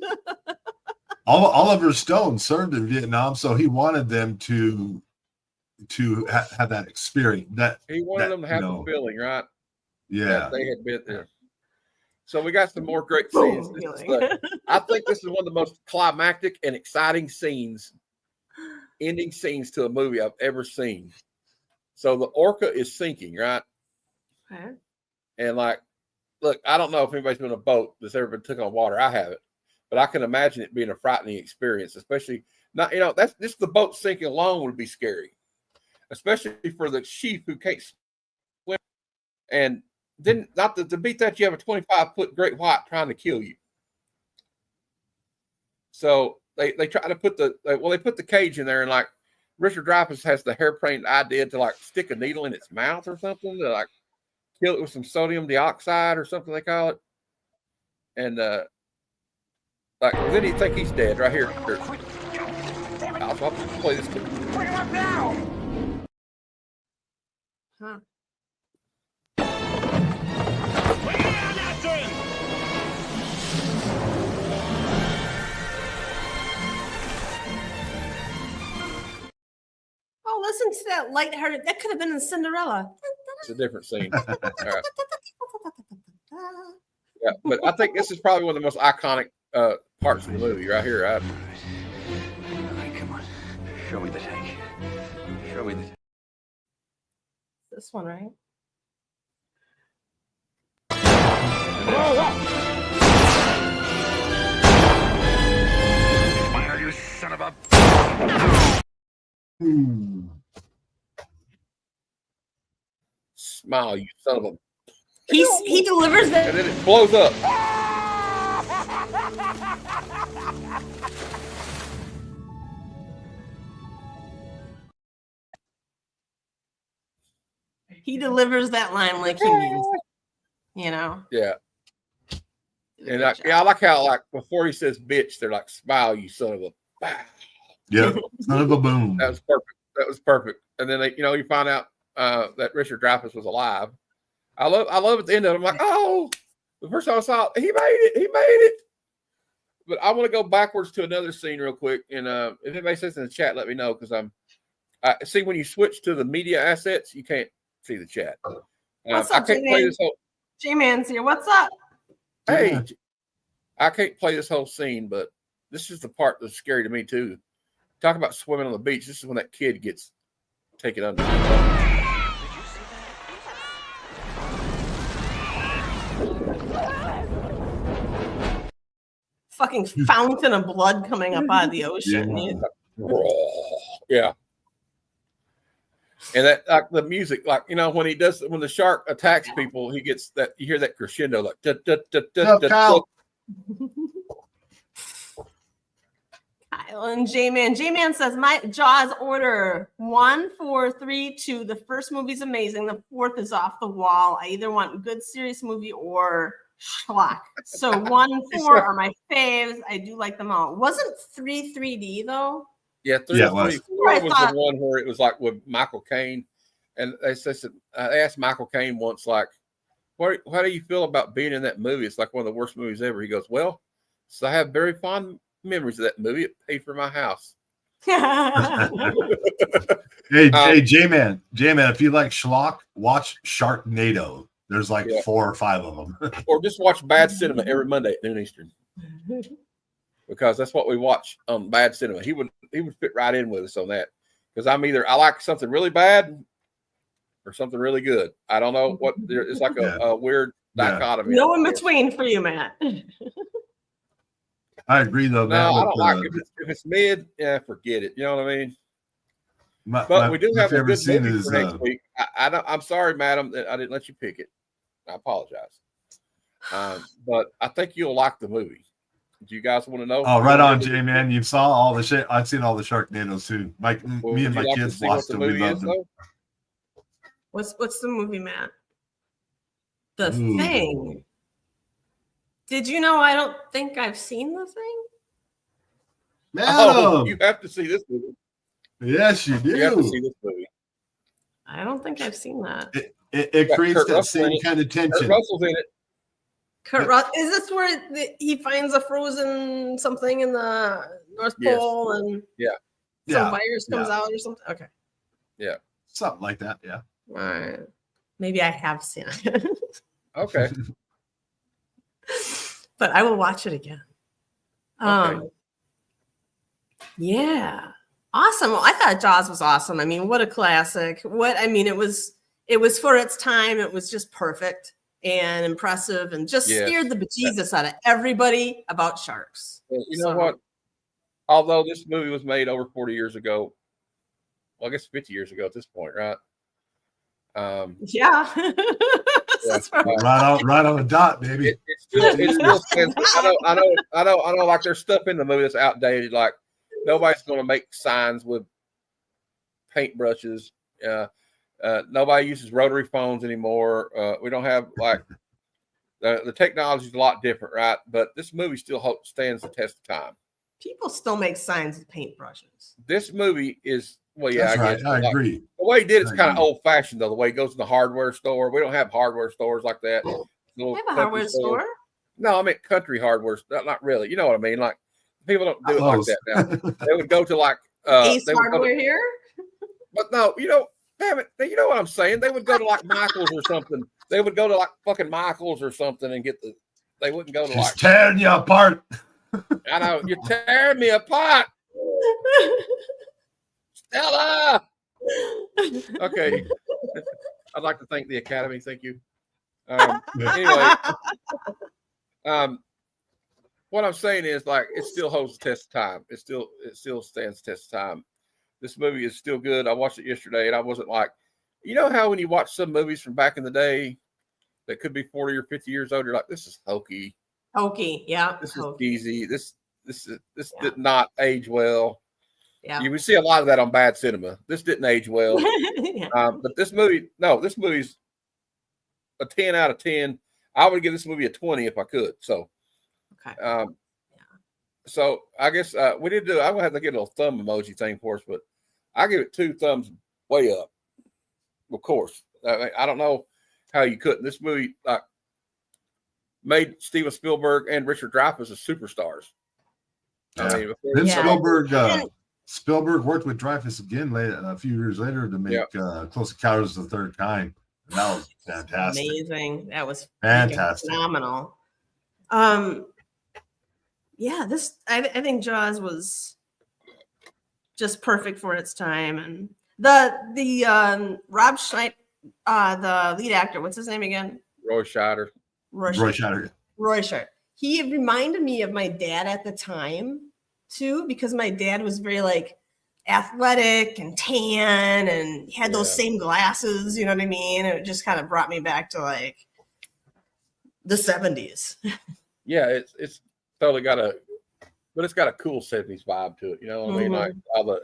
Oliver Stone served in Vietnam, so he wanted them to have that experience. That he wanted them to have the feeling, right? Yeah, they had been there. So we got some more great scenes. I think this is one of the most climactic and exciting ending scenes to a movie I've ever seen. So the orca is sinking, right? Okay. And like, look, I don't know if anybody's been on a boat that's ever been took on water. I haven't, but I can imagine it being a frightening experience, especially not. That's just the boat sinking alone would be scary. Especially for the chief who can't swim, and then not to beat that, you have a 25-foot great white trying to kill you. So they try to put they put the cage in there, and like Richard Dreyfuss has the harebrained idea to like stick a needle in its mouth or something to like kill it with some sodium dioxide or something they call it, and like then you think he's dead right here. I'll play this too. Bring him up now. Huh. Oh, listen to that lighthearted. That could have been in Cinderella. It's a different scene. Right. Yeah, but I think this is probably one of the most iconic parts of the movie right here. Right? All right, come on. Show me the tank. Show me the tank. This one, right? Why are you son of a... Ooh. Smile, you son of a... He delivers that. And then it blows up. He delivers that line like he means it. You know. Yeah. And I like how, like, before he says bitch, they're like, smile, you son of a... Yep. Son of a boom. That was perfect. That was perfect. And then they, you find out that Richard Dreyfuss was alive. I love at the end of it. I'm like, oh, the first time I saw it, he made it. But I want to go backwards to another scene real quick. And if anybody says in the chat, let me know, because I see when you switch to the media assets, you can't see the chat. What's I up, can't play this whole. J-Man's here. What's up? Hey, I can't play this whole scene, but this is the part that's scary to me too. Talk about swimming on the beach. This is when that kid gets taken under. Fucking fountain of blood coming up out of the ocean. Yeah. And that, like, the music, like, when the shark attacks people, he gets that, you hear that crescendo, like, Kyle. Kyle and J-Man. J-Man says, my Jaws order 1, 4, 3, 2. The first movie's amazing. The fourth is off the wall. I either want good, serious movie or schlock. So 1, 4 are my faves. I do like them all. Wasn't 3 3D though? Yeah, 3 4 was the one where it was like with Michael Caine. And they asked Michael Caine once, like, how do you feel about being in that movie? It's like one of the worst movies ever. He goes, well, so I have very fond memories of that movie. It paid for my house. Hey, J-Man, if you like schlock, watch Sharknado. There's like 4 or 5 of them. Or just watch Bad Cinema every Monday at noon Eastern, because that's what we watch on Bad Cinema. He would fit right in with us on that, because I like something really bad or something really good. I don't know what. It's like a weird dichotomy. No in between for you, Matt. I agree, though. No, I don't like it. If it's mid, forget it. You know what I mean? But we do have a good movie for next week. I'm sorry, madam, that I didn't let you pick it. I apologize. But I think you'll like the movie. Do you guys want to know? Oh, right on, J-Man. You saw all the shit. I've seen all the Sharknadoes too. Me and my kids watched them. We loved them. What's the movie, Matt? The Thing. Did you know I don't think I've seen The Thing? No. You have to see this movie. Yes, you do. You have to see this movie. I don't think I've seen that. It creates that same kind of tension. Kurt Russell's in it. Is this where he finds a frozen something in the North Pole and some virus comes out or something? Okay. Yeah. Something like that. Yeah. All right. Maybe I have seen it. Okay. But I will watch it again. Okay. Yeah. Awesome. Well, I thought Jaws was awesome. I mean, what a classic. It was for its time. It was just perfect and impressive and just scared the bejesus out of everybody about sharks. You know what? Although this movie was made over 40 years ago, well, I guess 50 years ago at this point, right? Yeah. Right on the dot, baby. It still stands. I know. Like, there's stuff in the movie that's outdated. Like, nobody's going to make signs with paintbrushes. Nobody uses rotary phones anymore. We don't have, like, the technology is a lot different, right? But this movie still stands the test of time. People still make signs with paintbrushes. This movie is, well, yeah, That's right. I agree. The way he did it's kind of old fashioned, though. The way he goes to the hardware store. We don't have hardware stores like that. We have a hardware store. No, I mean country hardware. Not really. You know what I mean? Like, people don't do it like that now. They would go to, like, Ace Hardware here. But no, damn it. You know what I'm saying? They would go to, like, Michael's or something. They would go to, like, fucking Michael's or something and get they wouldn't go to, like, tearing you apart. I know, you're tearing me apart. Stella. Okay. I'd like to thank the Academy. Thank you. Anyway, what I'm saying is, like, it still holds the test of time. It still stands the test of time. This movie is still good. I watched it yesterday, and I wasn't like, you know how when you watch some movies from back in the day that could be 40 or 50 years old, you're like, this is hokey. Hokey, yeah. This hokey. is easy. This did not age well. Yeah. You would see a lot of that on bad cinema. This didn't age well. Yeah. But this movie's a 10 out of 10. I would give this movie a 20 if I could. So, Okay. so I guess we did do. I'm gonna have to get a little thumb emoji thing for us, but I give it 2 thumbs way up. Of course, I don't know how you couldn't. This movie made Steven Spielberg and Richard Dreyfuss as superstars. Yeah. I mean, Then Yeah. Spielberg worked with Dreyfuss again a few years later to make Close Encounters of the Third Kind. And that was fantastic. Amazing. That was Fantastic. phenomenal. Yeah, I think Jaws was just perfect for its time, and the Rob Schneider, the lead actor, what's his name again? Roy Scheider. Roy Scheider. Roy Scheider. He reminded me of my dad at the time too, because my dad was very like athletic and tan and had those same glasses, you know what I mean? It just kind of brought me back to like the 70s. Yeah, it's totally got it's got a cool 70s vibe to it. You know what I mean? Like you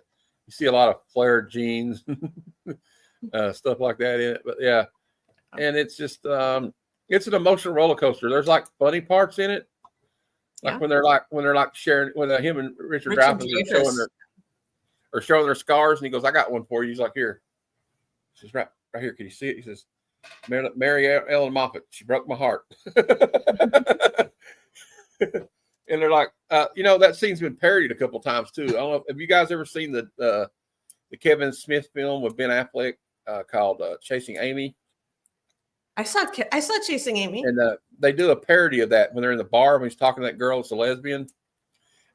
see a lot of flared jeans, stuff like that in it. But yeah, and it's just it's an emotional roller coaster. There's like funny parts in it, like when they're like sharing when him and Richard Dreyfuss are showing their scars, and he goes, "I got one for you." He's like, "Here." He says, "Right here. Can you see it?" He says, "Mary Ellen Moffat. She broke my heart." And they're like, that scene's been parodied a couple times too. I don't know. Have you guys ever seen the Kevin Smith film with Ben Affleck called Chasing Amy? I saw Chasing Amy. And they do a parody of that when they're in the bar when he's talking to that girl that's a lesbian.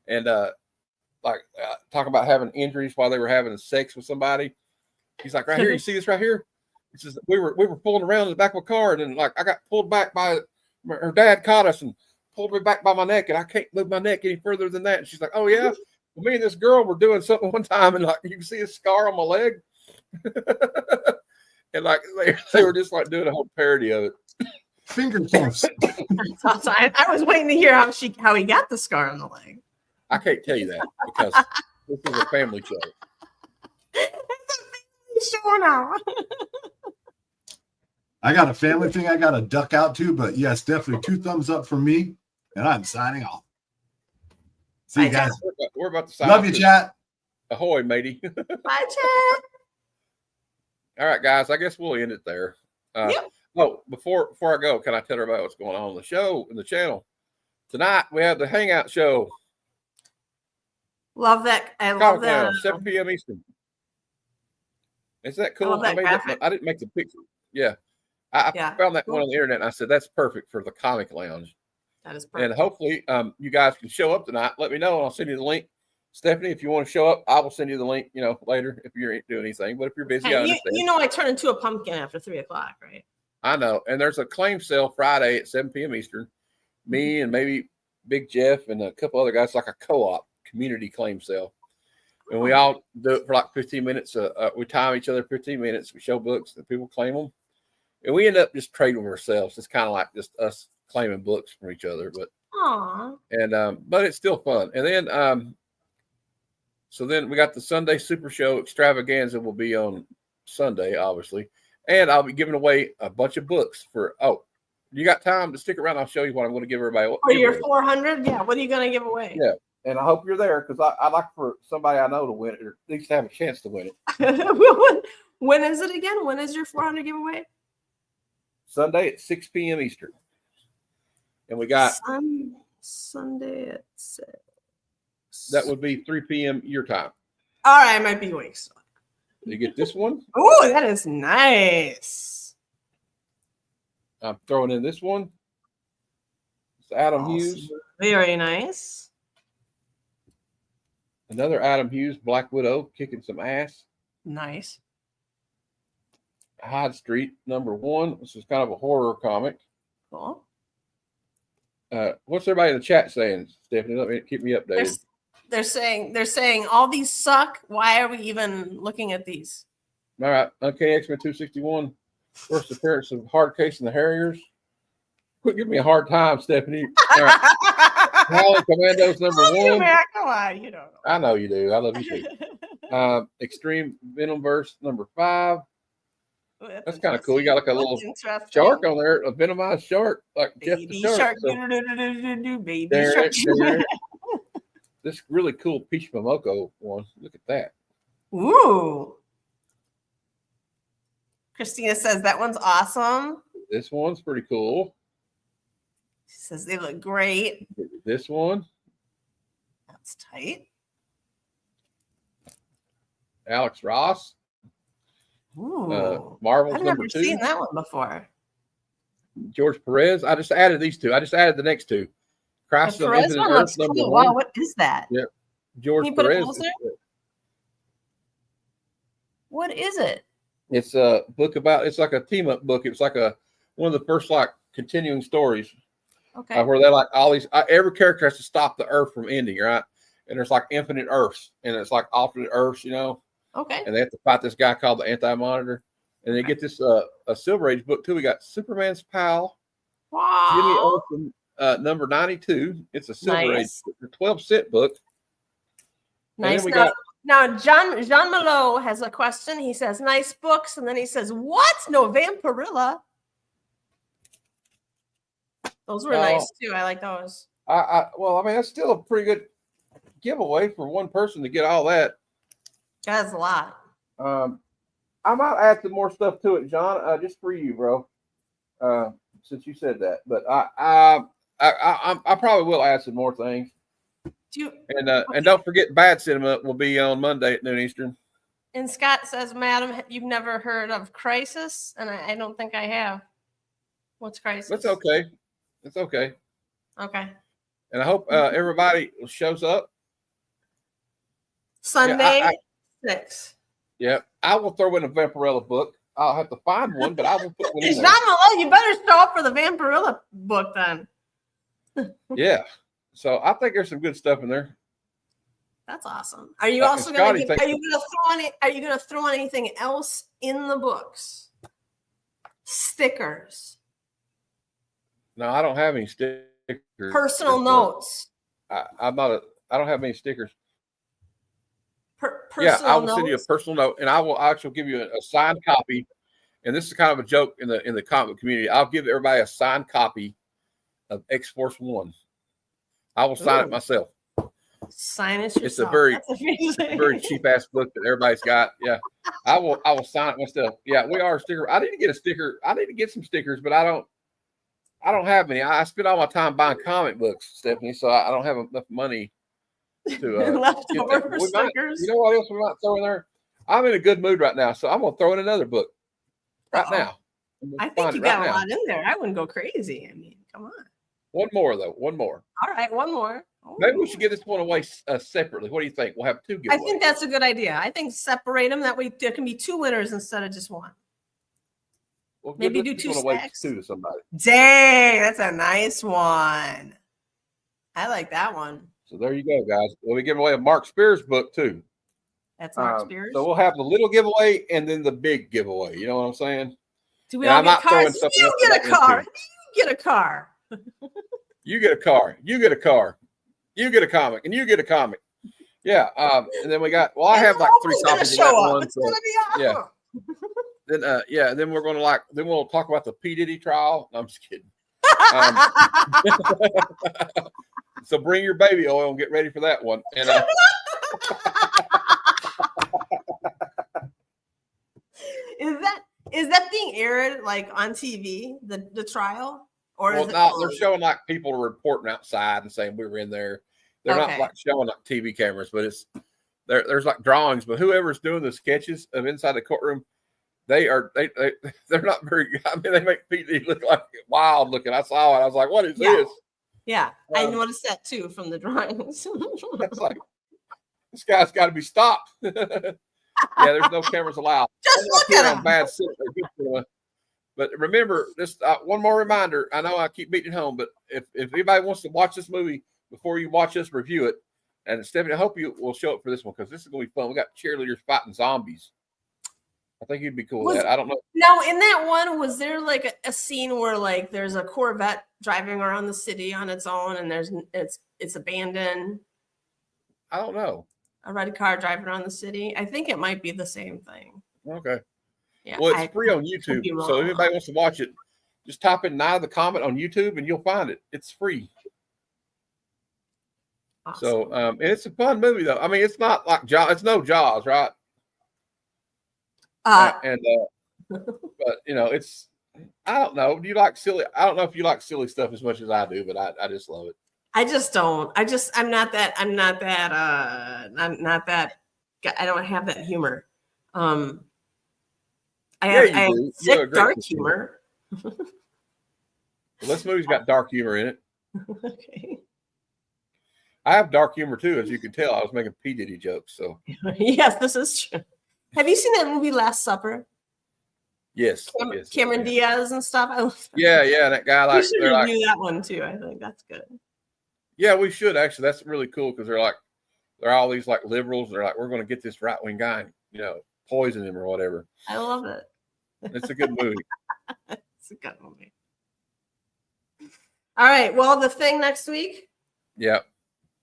And talking about having injuries while they were having sex with somebody. He's like, right here, you see this right here? He says, we were pulling around in the back of a car, and then like I got pulled back by her dad caught us and pulled me back by my neck, and I can't move my neck any further than that. And she's like, "Oh yeah, well, me and this girl were doing something one time, and like you can see a scar on my leg." And like they were just like doing a whole parody of it. Finger tips. I was waiting to hear how he got the scar on the leg. I can't tell you that because this is a family show. It's a family show now. I got a family thing I got to duck out to, but yes, definitely 2 thumbs up for me, and I'm signing off. See you guys. We're about to sign Love off you, too. chat. Ahoy, matey. Bye, chat. All right, guys. I guess we'll end it there. Oh, before I go, can I tell everybody what's going on the show and the channel? Tonight we have the Hangout Show. Love that. I love that. 7 p.m. Eastern. Is that cool? I didn't make the picture. Yeah. I found that one on the internet, and I said, that's perfect for the Comic Lounge. That is perfect. And hopefully you guys can show up tonight. Let me know, and I'll send you the link. Stephanie, if you want to show up, I will send you the link, later if you're doing anything. But if you're busy, I understand. I turn into a pumpkin after 3 o'clock, right? I know. And there's a claim sale Friday at 7 p.m. Eastern. Me and maybe Big Jeff and a couple other guys, like a co-op community claim sale. And we all do it for like 15 minutes. We time each other 15 minutes. We show books and people claim them. And we end up just trading with ourselves. It's kind of like just us claiming books from each other. But it's still fun. And then so then we got the Sunday Super Show Extravaganza will be on Sunday, obviously. And I'll be giving away a bunch of books you got time to stick around? I'll show you what I'm going to give everybody. For your 400? Yeah. What are you going to give away? Yeah. And I hope you're there because I like for somebody I know to win it, or at least have a chance to win it. When is it again? When is your 400 giveaway? Sunday at 6 p.m. Eastern. And we got Sunday at 6. That would be 3 p.m. your time. All right, I might be awake. So. You get this one? Oh, that is nice. I'm throwing in this one. It's Adam Hughes. Very nice. Another Adam Hughes, Black Widow, kicking some ass. Nice. Hyde Street, #1. This is kind of a horror comic. Cool. What's everybody in the chat saying, Stephanie? Let me keep me updated. They're saying all these suck. Why are we even looking at these? All right. Uncanny X-Men 261. First appearance of Hard Case and the Harriers. Quit giving me a hard time, Stephanie. All right. Howling Commandos number 1. Come on, you don't know. I know you do. I love you too. Extreme Venomverse number 5. Ooh, That's kind of cool. You got like a little shark on there, a venomized shark, like Jeff the Baby Shark. shark. So, Baby there, shark. there. This really cool Peach Momoko one. Look at that. Ooh. Christina says that one's awesome. This one's pretty cool. She says they look great. This one. That's tight. Alex Ross. Ooh. Marvel's I've number never 2. seen that one before. George Perez. I just added these two. I just added the next two. Crisis The on Perez Infinite one Earth looks number cool. 1. Wow, what is that? Yeah. George Can you put it Perez. closer? What is it? It's a book about. It's like a team up book. It's like one of the first like continuing stories. Okay. Where they like all these. Every character has to stop the Earth from ending, right? And there's like infinite Earths, and it's like alternate Earths, you know. Okay. And they have to fight this guy called the Anti-Monitor, and they get this a Silver Age book too. We got Superman's pal, Jimmy Wow. Olsen, number 92. It's a Silver Nice. Age 12-cent book. Nice. And then we Now, Jean Malo has a question. He says, nice books. And then he says, what? No, Vampirilla. Those were nice too. I like those. Well, I mean, that's still a pretty good giveaway for one person to get all that. That's a lot. I might add some more stuff to it, John, just for you, bro. Since you said that, but I probably will add some more things. And don't forget, Bad Cinema will be on Monday at noon Eastern. And Scott says, Madam, you've never heard of Crisis? And I don't think I have. What's Crisis? That's okay. It's okay. Okay. And I hope everybody shows up. Sunday, 6. Yeah, I will throw in a Vampirella book. I'll have to find one, but I will put one in Jean there. Malo, you better show up for the Vampirilla book then. Yeah. So I think there's some good stuff in there. That's awesome. Are you also going to are you going to throw anything else in the books? Stickers. No, I don't have any stickers. Personal notes. I don't have any stickers. Personal I will notes? send you a personal note, and I will actually give you a signed copy. And this is kind of a joke in the comic community. I'll give everybody a signed copy of X-Force 1. I will sign it myself. Sign it yourself. It's a very cheap ass book that everybody's got. Yeah, I will sign it myself. Yeah, we are a sticker. I need to get a sticker. I need to get some stickers, but I don't have any. I spend all my time buying comic books, Stephanie, so I don't have enough money to left over for stickers. You know what else we might throw in there? I'm in a good mood right now, so I'm gonna throw in another book right now. I think you got a lot in there. I wouldn't go crazy. I mean, come on. One more though. One more. All right, one more. Maybe we should give this one away separately. What do you think? We'll have 2 giveaways. I think that's a good idea. I think separate them. That way there can be 2 winners instead of just one. We'll Maybe do this 2 one away stacks. 2 to somebody. Dang, that's a nice one. I like that one. So there you go, guys. Well, we give away a Mark Spears book too. That's Mark Spears. So we'll have the little giveaway and then the big giveaway. You know what I'm saying? Do we all get cars? You get a car. You get a car. You get a car. You get a car. You get a comic, and you get a comic. Yeah. And then we got. Well, I have like 3 copies of that one. It's gonna be awesome. Yeah. Then we're gonna Then we'll talk about the P Diddy trial. No, I'm just kidding. So bring your baby oil and get ready for that one. And is that being aired like on TV? The trial, or well, is it no, they're showing like people reporting outside and saying we were in there. They're not like showing like TV cameras, but it's there's like drawings. But whoever's doing the sketches of inside the courtroom, they're not very. I mean, they make Pete look like wild looking. I saw it. I was like, what is this? Yeah, I noticed that too from the drawings. It's like this guy's got to be stopped. Yeah, there's no cameras allowed. Just look at him. Bad Cinema. But remember, this one more reminder. I know I keep beating it home, but if anybody wants to watch this movie before you watch us review it, and Stephanie, I hope you will show up for this one because this is going to be fun. We got cheerleaders fighting zombies. I think you'd be cool with that. I don't know. Now, in that one, was there like a scene where like there's a Corvette driving around the city on its own, and it's abandoned? I don't know. A red car driving around the city. I think it might be the same thing. Okay. Yeah. Well, it's free on YouTube, so if anybody wants to watch it, just type in Night of the Comet on YouTube, and you'll find it. It's free. Awesome. So, and it's a fun movie though. I mean, it's not like Jaws. It's no Jaws, right? But it's. I don't know. Do you like silly? I don't know if you like silly stuff as much as I do, but I just love it. I just don't. I'm not that. I don't have that humor. I have sick dark humor. Well, this movie's got dark humor in it. Okay. I have dark humor too, as you can tell. I was making P. Diddy jokes. So yes, this is true. Have you seen that movie Last Supper? Yes. Cameron Diaz and stuff. I love that. Yeah. That guy We should review that one too. I think that's good. Yeah, we should actually. That's really cool because they're all these like liberals. They're like, we're going to get this right wing guy, and, poison him or whatever. I love it. It's a good movie. It's a good movie. All right. Well, The Thing next week. Yeah.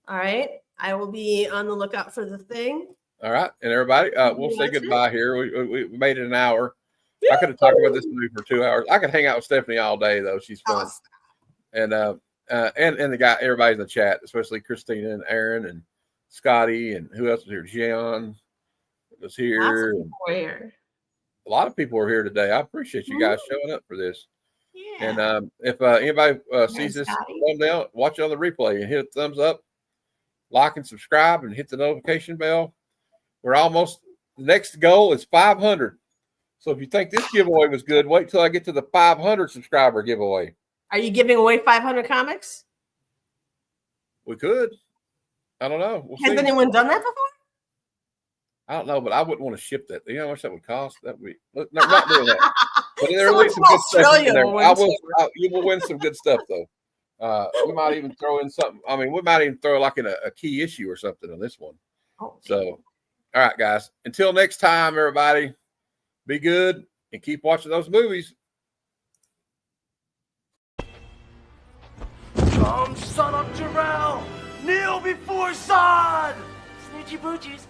All right. I will be on the lookout for The Thing. All right. And everybody, we'll say goodbye here. We made it an hour. I could have talked about this movie for 2 hours. I could hang out with Stephanie all day, though. She's fun. Awesome. And the guy, everybody's in the chat, especially Christina and Aaron and Scotty and who else was here? John was here. A lot of people are here today. I appreciate you guys showing up for this. Yeah. And if anybody sees this thumbnail, watch it on the replay and hit a thumbs up, like and subscribe, and hit the notification bell. We're almost. The next goal is 500. So if you think this giveaway was good, wait till I get to the 500 subscriber giveaway. Are you giving away 500 comics? We could. I don't know. Has anyone done that before? I don't know, but I wouldn't want to ship that. You know how much that would cost? That would be not doing that. But there will be some good stuff in there. You will win some good stuff though. We might even throw in something. I mean, we might even throw like in a key issue or something on this one. Oh, so, all right, guys. Until next time, everybody, be good and keep watching those movies. Come, son of Jarrell! Kneel before Zod! Snitchy boochies.